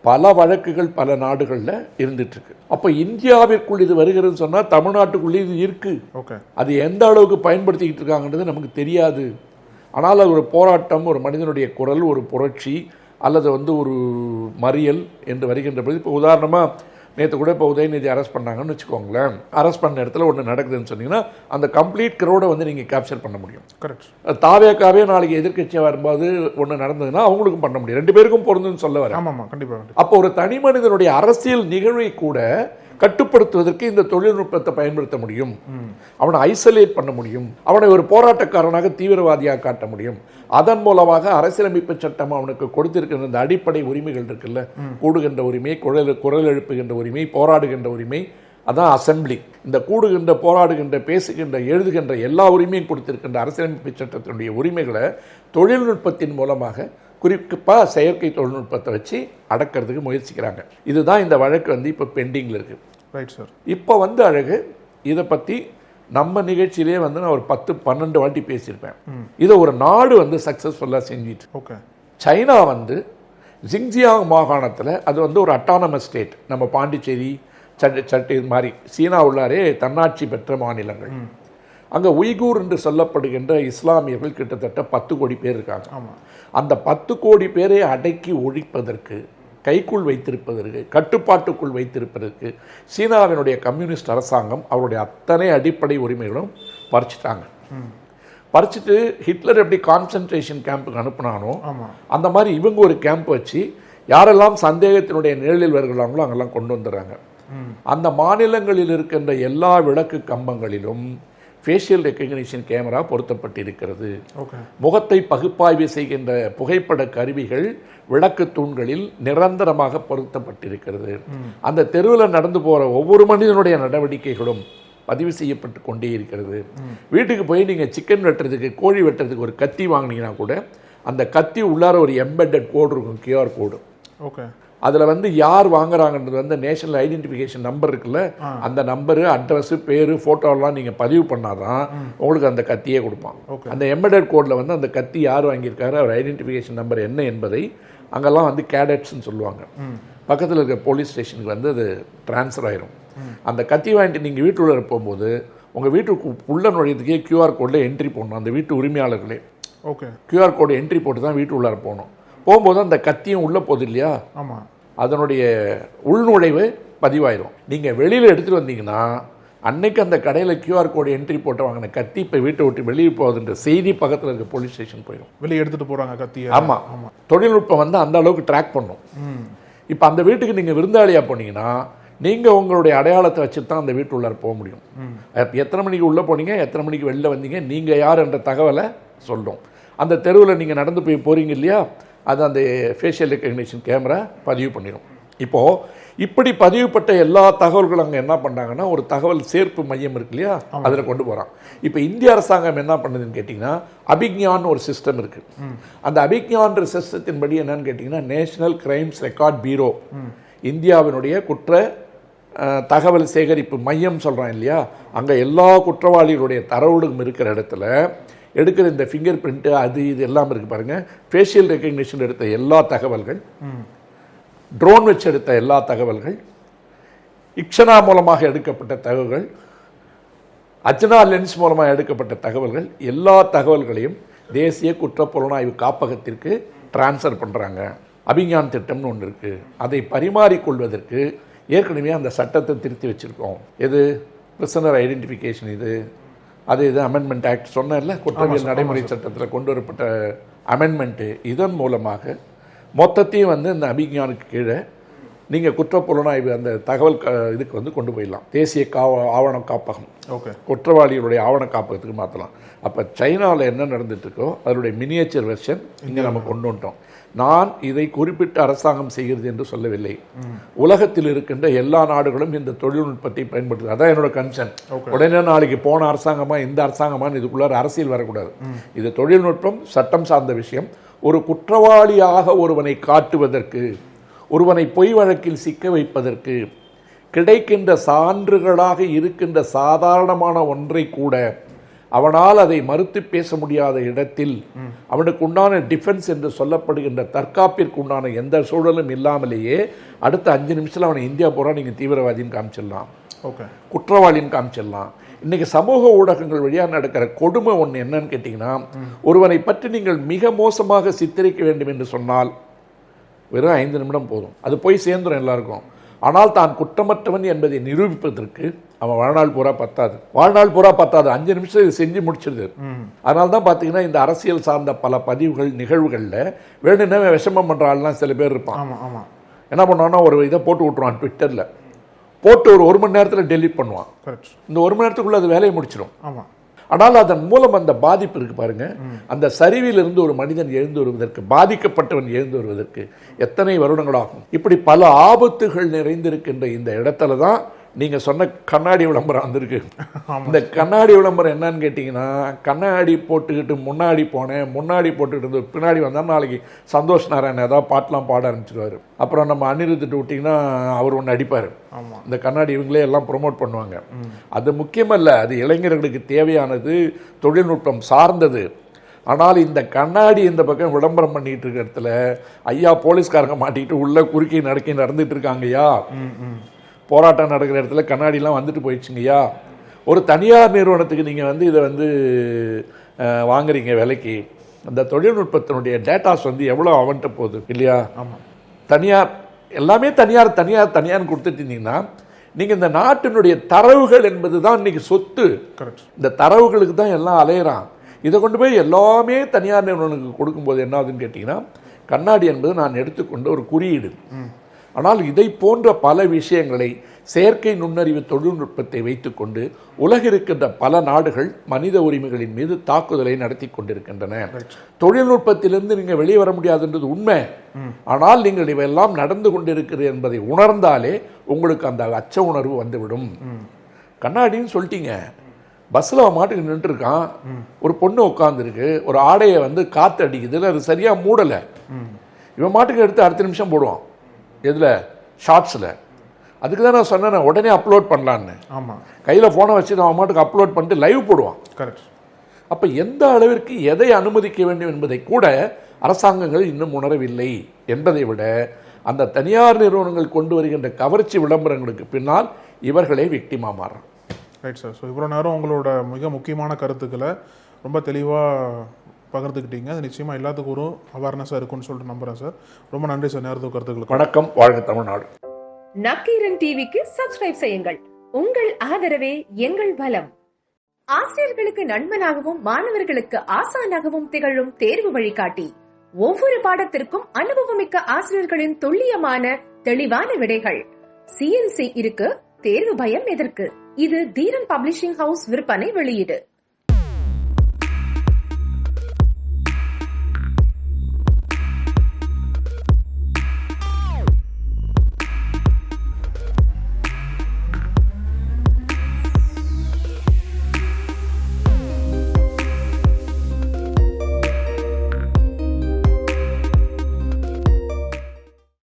பல வழக்குகள் பல நாடுகளில் இருந்துட்டுருக்கு. அப்போ இந்தியாவிற்குள் இது வருகிறதுன்னு சொன்னால் தமிழ்நாட்டுக்குள்ளே இது இருக்குது. அது எந்த அளவுக்கு பயன்படுத்திக்கிட்டு இருக்காங்கன்றது நமக்கு தெரியாது. ஆனால் அது ஒரு போராட்டம், ஒரு மனிதனுடைய குரல், ஒரு புரட்சி அல்லது வந்து ஒரு மறியல் என்று வருகின்ற பொழுது, இப்போ உதாரணமாக நேற்று கூட இப்போ உதயநிதி அரெஸ்ட் பண்ணாங்கன்னு வச்சுக்கோங்களேன். அரெஸ்ட் பண்ண இடத்துல ஒன்று நடக்குதுன்னு சொன்னீங்கன்னா அந்த கம்ப்ளீட் க்ரௌடை வந்து நீங்கள் கேப்சர் பண்ண முடியும். கரெக்ட். தாவேக்காவே நாளைக்கு எதிர்க்கட்சியாக வரும்போது ஒன்று நடந்ததுன்னா அவங்களுக்கும் பண்ண முடியும். 2 பேருக்கும் பொருந்துன்னு சொல்ல வரேன். ஆமாம், கண்டிப்பாக. அப்போ ஒரு தனி மனிதனுடைய அரசியல் நிகழ்வை கூட கட்டுப்படுத்துவதற்கு இந்த தொழில்நுட்பத்தை பயன்படுத்த முடியும். அவனை ஐசோலேட் பண்ண முடியும். அவனை ஒரு போராட்டக்காரனாக தீவிரவாதியாக காட்ட முடியும். அதன் மூலமாக அரசியலமைப்பு சட்டம் அவனுக்கு கொடுத்திருக்கிற இந்த அடிப்படை உரிமைகள் இருக்குல்ல, கூடுகின்ற உரிமை, குரல் எழுப்புகின்ற உரிமை, போராடுகின்ற உரிமை, அதான் அசம்பிளி. இந்த கூடுகின்ற, போராடுகின்ற, பேசுகின்ற, எழுதுகின்ற எல்லா உரிமையும் கொடுத்திருக்கின்ற அரசியலமைப்பு சட்டத்தினுடைய உரிமைகளை தொழில்நுட்பத்தின் மூலமாக குறிப்பாக செயற்கை தொழில்நுட்பத்தை வச்சு அடக்கிறதுக்கு முயற்சிக்கிறாங்க. இதுதான் இந்த வழக்கு வந்து இப்போ பெண்டிங்கில் இருக்குது. Right sir. இப்போ வந்து அழகு இதை பற்றி நம்ம நிகழ்ச்சியிலே வந்து நான் ஒரு 10-12 வாட்டி பேசியிருப்பேன். இதை ஒரு நாடு வந்து சக்ஸஸ்ஃபுல்லாக செஞ்சிட்டு. ஓகே. சைனா வந்து ஜிங்ஜியாங் மாகாணத்தில் அது வந்து ஒரு அட்டானமஸ் ஸ்டேட். நம்ம பாண்டிச்சேரி சட்டி மாதிரி சீனா உள்ளாரே தன்னாட்சி பெற்ற மாநிலங்கள். அங்கே உய்கூர் என்று சொல்லப்படுகின்ற இஸ்லாமியர்கள் கிட்டத்தட்ட 10 கோடி பேர் இருக்காங்க. அந்த 10 கோடி பேரை அடக்கி ஒழிப்பதற்கு, கைக்குள் வைத்திருப்பதற்கு, கட்டுப்பாட்டுக்குள் வைத்திருப்பதற்கு சீனாவினுடைய கம்யூனிஸ்ட் அரசாங்கம் அவருடைய அத்தனை அடிப்படை உரிமைகளும் பறிச்சிட்டாங்க. பறிச்சுட்டு ஹிட்லர் எப்படி கான்சன்ட்ரேஷன் கேம்புக்கு அனுப்புனானோ அந்த மாதிரி இவங்க ஒரு கேம்ப் வச்சு யாரெல்லாம் சந்தேகத்தினுடைய நிழலில் வருகிறாங்களோ அங்கெல்லாம் கொண்டு வந்துடுறாங்க. அந்த மாநிலங்களில் இருக்கின்ற எல்லா விளக்கு கம்பங்களிலும் ஃபேஷியல் ரெக்கக்னிஷன் கேமரா பொருத்தப்பட்டிருக்கிறது. முகத்தை பகுப்பாய்வு செய்கின்ற புகைப்பட கருவிகள் விளக்கு தூண்களில் நிரந்தரமாக பொருத்தப்பட்டிருக்கிறது. அந்த தெருவில் நடந்து போகிற ஒவ்வொரு மனிதனுடைய நடவடிக்கைகளும் பதிவு செய்யப்பட்டு கொண்டே இருக்கிறது. வீட்டுக்கு போய் நீங்கள் சிக்கன் வெட்டுறதுக்கு, கோழி வெட்டுறதுக்கு ஒரு கத்தி வாங்கினீங்கன்னா கூட அந்த கத்தி உள்ளார ஒரு எம்பெட்டட் கோடு இருக்கும், QR கோடு. ஓகே. அதில் வந்து யார் வாங்குறாங்கன்றது வந்து நேஷனல் ஐடென்டிஃபிகேஷன் நம்பர் இருக்குல்ல, அந்த நம்பரு, அட்ரஸு, பேர், ஃபோட்டோலாம் நீங்கள் பதிவு பண்ணாதான் உங்களுக்கு அந்த கத்தியே கொடுப்பான். அந்த எம்பெடட் கோடில் வந்து அந்த கத்தி யார் வாங்கியிருக்காரு, அவர் ஐடென்டிஃபிகேஷன் நம்பர் என்ன என்பதை அங்கெல்லாம் வந்து கேடட்ஸ்ன்னு சொல்லுவாங்க. பக்கத்தில் இருக்க போலீஸ் ஸ்டேஷனுக்கு வந்து அது ட்ரான்ஸ்ஃபர் ஆயிரும். அந்த கத்தி வாங்கிட்டு நீங்கள் வீட்டுக்குள்ளே போகும்போது உங்கள் வீட்டுக்கு உள்ள நுழையத்துக்கே QR கோடில் என்ட்ரி போடணும். அந்த வீட்டு உரிமையாளர்களே QR கோடு என்ட்ரி போட்டு தான் வீட்டு உள்ளார போகணும். போகும்போது அந்த கத்தியும் உள்ளே போகுது இல்லையா, ஆமாம், அதனுடைய உள்நுழைவு பதிவாயிரும். நீங்கள் வெளியில் எடுத்துகிட்டு வந்தீங்கன்னா அன்னைக்கு அந்த கடையில் QR கோடு என்ட்ரி போட்டு வாங்கின கத்தி இப்போ வீட்டை விட்டு வெளியே போகுதுன்ற செய்தி பக்கத்தில் இருக்க போலீஸ் ஸ்டேஷன் போயிடும். வெளியே எடுத்துகிட்டு போகிறாங்க கத்தி. ஆமாம் ஆமாம். தொழில்நுட்பம் வந்து அந்த அளவுக்கு ட்ராக் பண்ணும். இப்போ அந்த வீட்டுக்கு நீங்கள் விருந்தாளியாக போனீங்கன்னா நீங்கள் உங்களுடைய அடையாளத்தை வச்சுட்டு தான் அந்த வீட்டு உள்ளார போக முடியும். எத்தனை மணிக்கு உள்ளே போனீங்க, எத்தனை மணிக்கு வெளில வந்தீங்க, நீங்கள் யார் என்ற தகவலை சொல்லும். அந்த தெருவில் நீங்கள் நடந்து போய் போகிறீங்க இல்லையா, அது அந்த ஃபேஷியல் ரெக்கக்னிஷன் கேமரா பதிவு பண்ணிடும். இப்போது இப்படி பதிவுப்பட்ட எல்லா தகவல்களும் அங்கே என்ன பண்ணுறாங்கன்னா ஒரு தகவல் சேர்ப்பு மையம் இருக்கு இல்லையா, அதில் கொண்டு போகிறான். இப்போ இந்திய அரசாங்கம் என்ன பண்ணுதுன்னு கேட்டிங்கன்னா அபிக்ஞான் ஒரு சிஸ்டம் இருக்குது. அந்த அபிக்ஞான்ற சிஸ்டத்தின்படி என்னன்னு கேட்டிங்கன்னா நேஷனல் கிரைம்ஸ் ரெக்கார்ட் பியூரோ, இந்தியாவினுடைய குற்ற தகவல் சேகரிப்பு மையம் சொல்கிறான் இல்லையா, அங்கே எல்லா குற்றவாளிகளுடைய தரவுகளும் இருக்கிற இடத்துல எடுக்கிற இந்த ஃபிங்கர் பிரிண்ட்டு அது இது எல்லாம் இருக்குது பாருங்கள். ஃபேஷியல் ரெக்கக்னிஷன் எடுத்த எல்லா தகவல்கள், ட்ரோன் வச்சு எடுத்த எல்லா தகவல்கள், இக்ஷனா மூலமாக எடுக்கப்பட்ட தகவல்கள், அஜ்னா லென்ஸ் மூலமாக எடுக்கப்பட்ட தகவல்கள், எல்லா தகவல்களையும் தேசிய குற்றப்புலனாய்வு காப்பகத்திற்கு டிரான்ஸ்ஃபர் பண்ணுறாங்க. அபிஞான் திட்டம்னு ஒன்று இருக்குது. அதை பரிமாறிக்கொள்வதற்கு ஏற்கனவே அந்த சட்டத்தை திருத்தி வச்சுருக்கோம். எது பிரிசனர் ஐடென்டிஃபிகேஷன், இது அமெண்ட்மெண்ட் ஆக்ட் சொன்னேன்ல, குற்றவியல் நடைமுறை சட்டத்தில் கொண்டு வரப்பட்ட அமெண்ட்மெண்ட்டு. இதன் மூலமாக மொத்தத்தையும் இந்த அபிஞானுக்கு கீழே நீங்கள் குற்றப்புலனாய்வு அந்த தகவல் இதுக்கு கொண்டு போயிடலாம். தேசிய ஆவண காப்பகம், குற்றவாளிகளுடைய ஆவண காப்பகத்துக்கு மாற்றலாம். அப்போ சைனாவில் என்ன நடந்துட்டுருக்கோ அதனுடைய மினியேச்சர் வெர்ஷன் இங்கே நம்ம கொண்டு வந்துட்டோம். நான் இதை குறிப்பிட்ட அரசாங்கம் செய்கிறது என்று சொல்லவில்லை. உலகத்தில் இருக்கின்ற எல்லா நாடுகளும் இந்த தொழில்நுட்பத்தை பயன்படுத்துது. அதான் என்னோட கன்சர்ன். உடனே நாளைக்கு போன அரசாங்கமா இந்த அரசாங்கமான்னு இதுக்குள்ளார அரசியல் வரக்கூடாது. இது தொழில்நுட்பம், சட்டம் சார்ந்த விஷயம். ஒரு குற்றவாளியாக ஒருவனை காட்டுவதற்கு, ஒருவனை பொய் வழக்கில் சிக்க வைப்பதற்கு கிடைக்கின்ற சான்றுகளாக இருக்கின்ற சாதாரணமான ஒன்றை கூட அவனால் அதை மறுத்து பேச முடியாத இடத்தில் அவனுக்கு உண்டான டிஃபென்ஸ் என்று சொல்லப்படுகின்ற தற்காப்பிற்கு உண்டான எந்த சூழலும் இல்லாமலேயே அடுத்த 5 நிமிஷத்தில் அவனை இந்தியா பூரா நீங்கள் தீவிரவாதின்னு காமிச்சிடலாம், குற்றவாளின்னு காமிச்சிடலாம். இன்றைக்கி சமூக ஊடகங்கள் வழியாக நடக்கிற கொடுமை ஒன்று என்னன்னு கேட்டிங்கன்னா, ஒருவனை பற்றி நீங்கள் மிக மோசமாக சித்தரிக்க வேண்டும் என்று சொன்னால் வெறும் 5 நிமிடம் போதும், அது போய் சேர்ந்துடும் எல்லாருக்கும். ஆனால் தான் குற்றமற்றவன் என்பதை நிரூபிப்பதற்கு அவன் வாழ்நாள் பூரா பத்தாது. 5 நிமிஷம் இது செஞ்சு முடிச்சிருது. அதனால தான் பார்த்தீங்கன்னா இந்த அரசியல் சார்ந்த பல பதிவுகள் நிகழ்வுகளில் வேணும்னா விஷமம் பண்ணுற ஆள்லாம் சில பேர் இருப்பான். என்ன பண்ணுவான்னா ஒரு இதை போட்டு விட்டுருவான் ட்விட்டரில், போட்டு ஒரு மணி நேரத்தில் டெலீட் பண்ணுவான். இந்த 1 மணி நேரத்துக்குள்ளே அது வேலையை முடிச்சிடும். ஆனால் அதன் மூலம் அந்த பாதிப்பு இருக்கு பாருங்க. அந்த சரிவிலிருந்து ஒரு மனிதன் எழுந்து வருவதற்கு, பாதிக்கப்பட்டவன் எழுந்து வருவதற்கு எத்தனை வருடங்களாகும். இப்படி பல ஆபத்துகள் நிறைந்திருக்கின்ற இந்த இடத்துல தான் நீங்க சொன்ன கண்ணாடி விளம்பரம் வந்திருக்கு. இந்த கண்ணாடி விளம்பரம் என்னன்னு கேட்டீங்கன்னா, கண்ணாடி போட்டுக்கிட்டு முன்னாடி போனேன், முன்னாடி போட்டுக்கிட்டு இருந்து பின்னாடி வந்தால் நாளைக்கு சந்தோஷ் நாராயணன் ஏதாவது பாட்டெலாம் பாட ஆரம்பிச்சிருவாரு. அப்புறம் நம்ம அனிருத்துட்டு விட்டிங்கன்னா அவர் ஒன்று அடிப்பார். இந்த கண்ணாடி இவங்களே எல்லாம் ப்ரொமோட் பண்ணுவாங்க. அது முக்கியமல்ல, அது இளைஞர்களுக்கு தேவையானது, தொழில்நுட்பம் சார்ந்தது. ஆனால் இந்த கண்ணாடி இந்த பக்கம் விளம்பரம் பண்ணிட்டு இருக்க இடத்துல ஐயா போலீஸ்காரங்க மாட்டிக்கிட்டு உள்ள குறுக்கி நடந்துட்டு இருக்காங்கய்யா. போராட்டம் நடக்கிற இடத்துல கண்ணாடிலாம் வந்துட்டு போயிடுச்சுங்கய்யா. ஒரு தனியார் நிறுவனத்துக்கு நீங்கள் இதை வாங்குறீங்க விலைக்கு. அந்த தொழில்நுட்பத்தினுடைய டேட்டாஸ் எவ்வளோ அவன்கிட்ட போகுது இல்லையா? தனியார் எல்லாமே தனியார்னு கொடுத்துட்டு இருந்தீங்கன்னா நீங்கள் இந்த நாட்டினுடைய தரவுகள் என்பது தான் இன்னைக்கு சொத்து. இந்த தரவுகளுக்கு தான் எல்லாம் அலையிறான். இதை கொண்டு போய் எல்லாமே தனியார் நிறுவனங்களுக்கு கொடுக்கும்போது என்ன ஆகுதுன்னு கேட்டிங்கன்னா, கண்ணாடி என்பது நான் எடுத்துக்கொண்ட ஒரு குறியீடு. ஆனால் இதை போன்ற பல விஷயங்களை செயற்கை நுண்ணறிவு தொழில்நுட்பத்தை வைத்துக்கொண்டு உலகிருக்கின்ற பல நாடுகள் மனித உரிமைகளின் மீது தாக்குதலை நடத்தி கொண்டிருக்கின்றன. தொழில்நுட்பத்திலிருந்து நீங்கள் வெளியே வர முடியாதுன்றது உண்மை. ஆனால் நீங்கள் இவையெல்லாம் நடந்து கொண்டிருக்கிறது என்பதை உணர்ந்தாலே உங்களுக்கு அந்த அச்ச உணர்வு வந்துவிடும். கண்ணாடின்னு சொல்லிட்டீங்க, பஸ்ஸில் அவன் மாட்டுக்கு நின்றுருக்கான், ஒரு பொண்ணு உட்காந்துருக்கு, ஒரு ஆடையை காற்று அடிக்குது, அது சரியாக மூடலை, இவன் மாட்டுக்கு எடுத்து அடுத்த நிமிஷம் போடுவான். எதில்? ஷார்ட்ஸில். அதுக்கு தான் நான் சொன்னேன் உடனே அப்லோட் பண்ணலான்னு. ஆமாம், கையில் ஃபோனை வச்சு அவன் மாட்டுக்கு அப்லோட் பண்ணிட்டு லைவ் போடுவான். கரெக்ட். அப்போ எந்த அளவிற்கு எதை அனுமதிக்க வேண்டும் என்பதை கூட அரசாங்கங்கள் இன்னும் உணரவில்லை என்பதை விட அந்த தனியார் நிறுவனங்கள் கொண்டு வருகின்ற கவர்ச்சி விளம்பரங்களுக்கு பின்னால் இவர்களே விக்டிமாக மாறுறாங்க. Right sir. ஸோ இவ்வளோ நேரம் உங்களோட மிக முக்கியமான கருத்துக்களை ரொம்ப தெளிவாக பகிர்ந்துக்கிட்டீங்க. அது நிச்சயமாக எல்லாத்துக்கும் ஒரு அவேர்னஸாக இருக்கும்னு சொல்லிட்டு நம்புகிறேன் சார். ரொம்ப நன்றி சார் நேரத்துக்கு கருத்துக்களுக்கு. வணக்கம். வாழ்க தமிழ்நாடு. நக்கீரன் டிவிக்கு சப்ஸ்கிரைப் செய்யுங்கள். உங்கள் ஆதரவே எங்கள் பலம். ஆசிரியர்களுக்கு நண்பனாகவும் மாணவர்களுக்கு ஆசானாகவும் திகழும் தேர்வு வழிகாட்டி. ஒவ்வொரு பாடத்திற்கும் அனுபவமிக்க ஆசிரியர்களின் துல்லியமான தெளிவான விடைகள். CNC இருக்கு, தேர்வு பயம் எதற்கு? இது தீரன் பப்ளிஷிங் ஹவுஸ் விற்பனை வெளியீடு.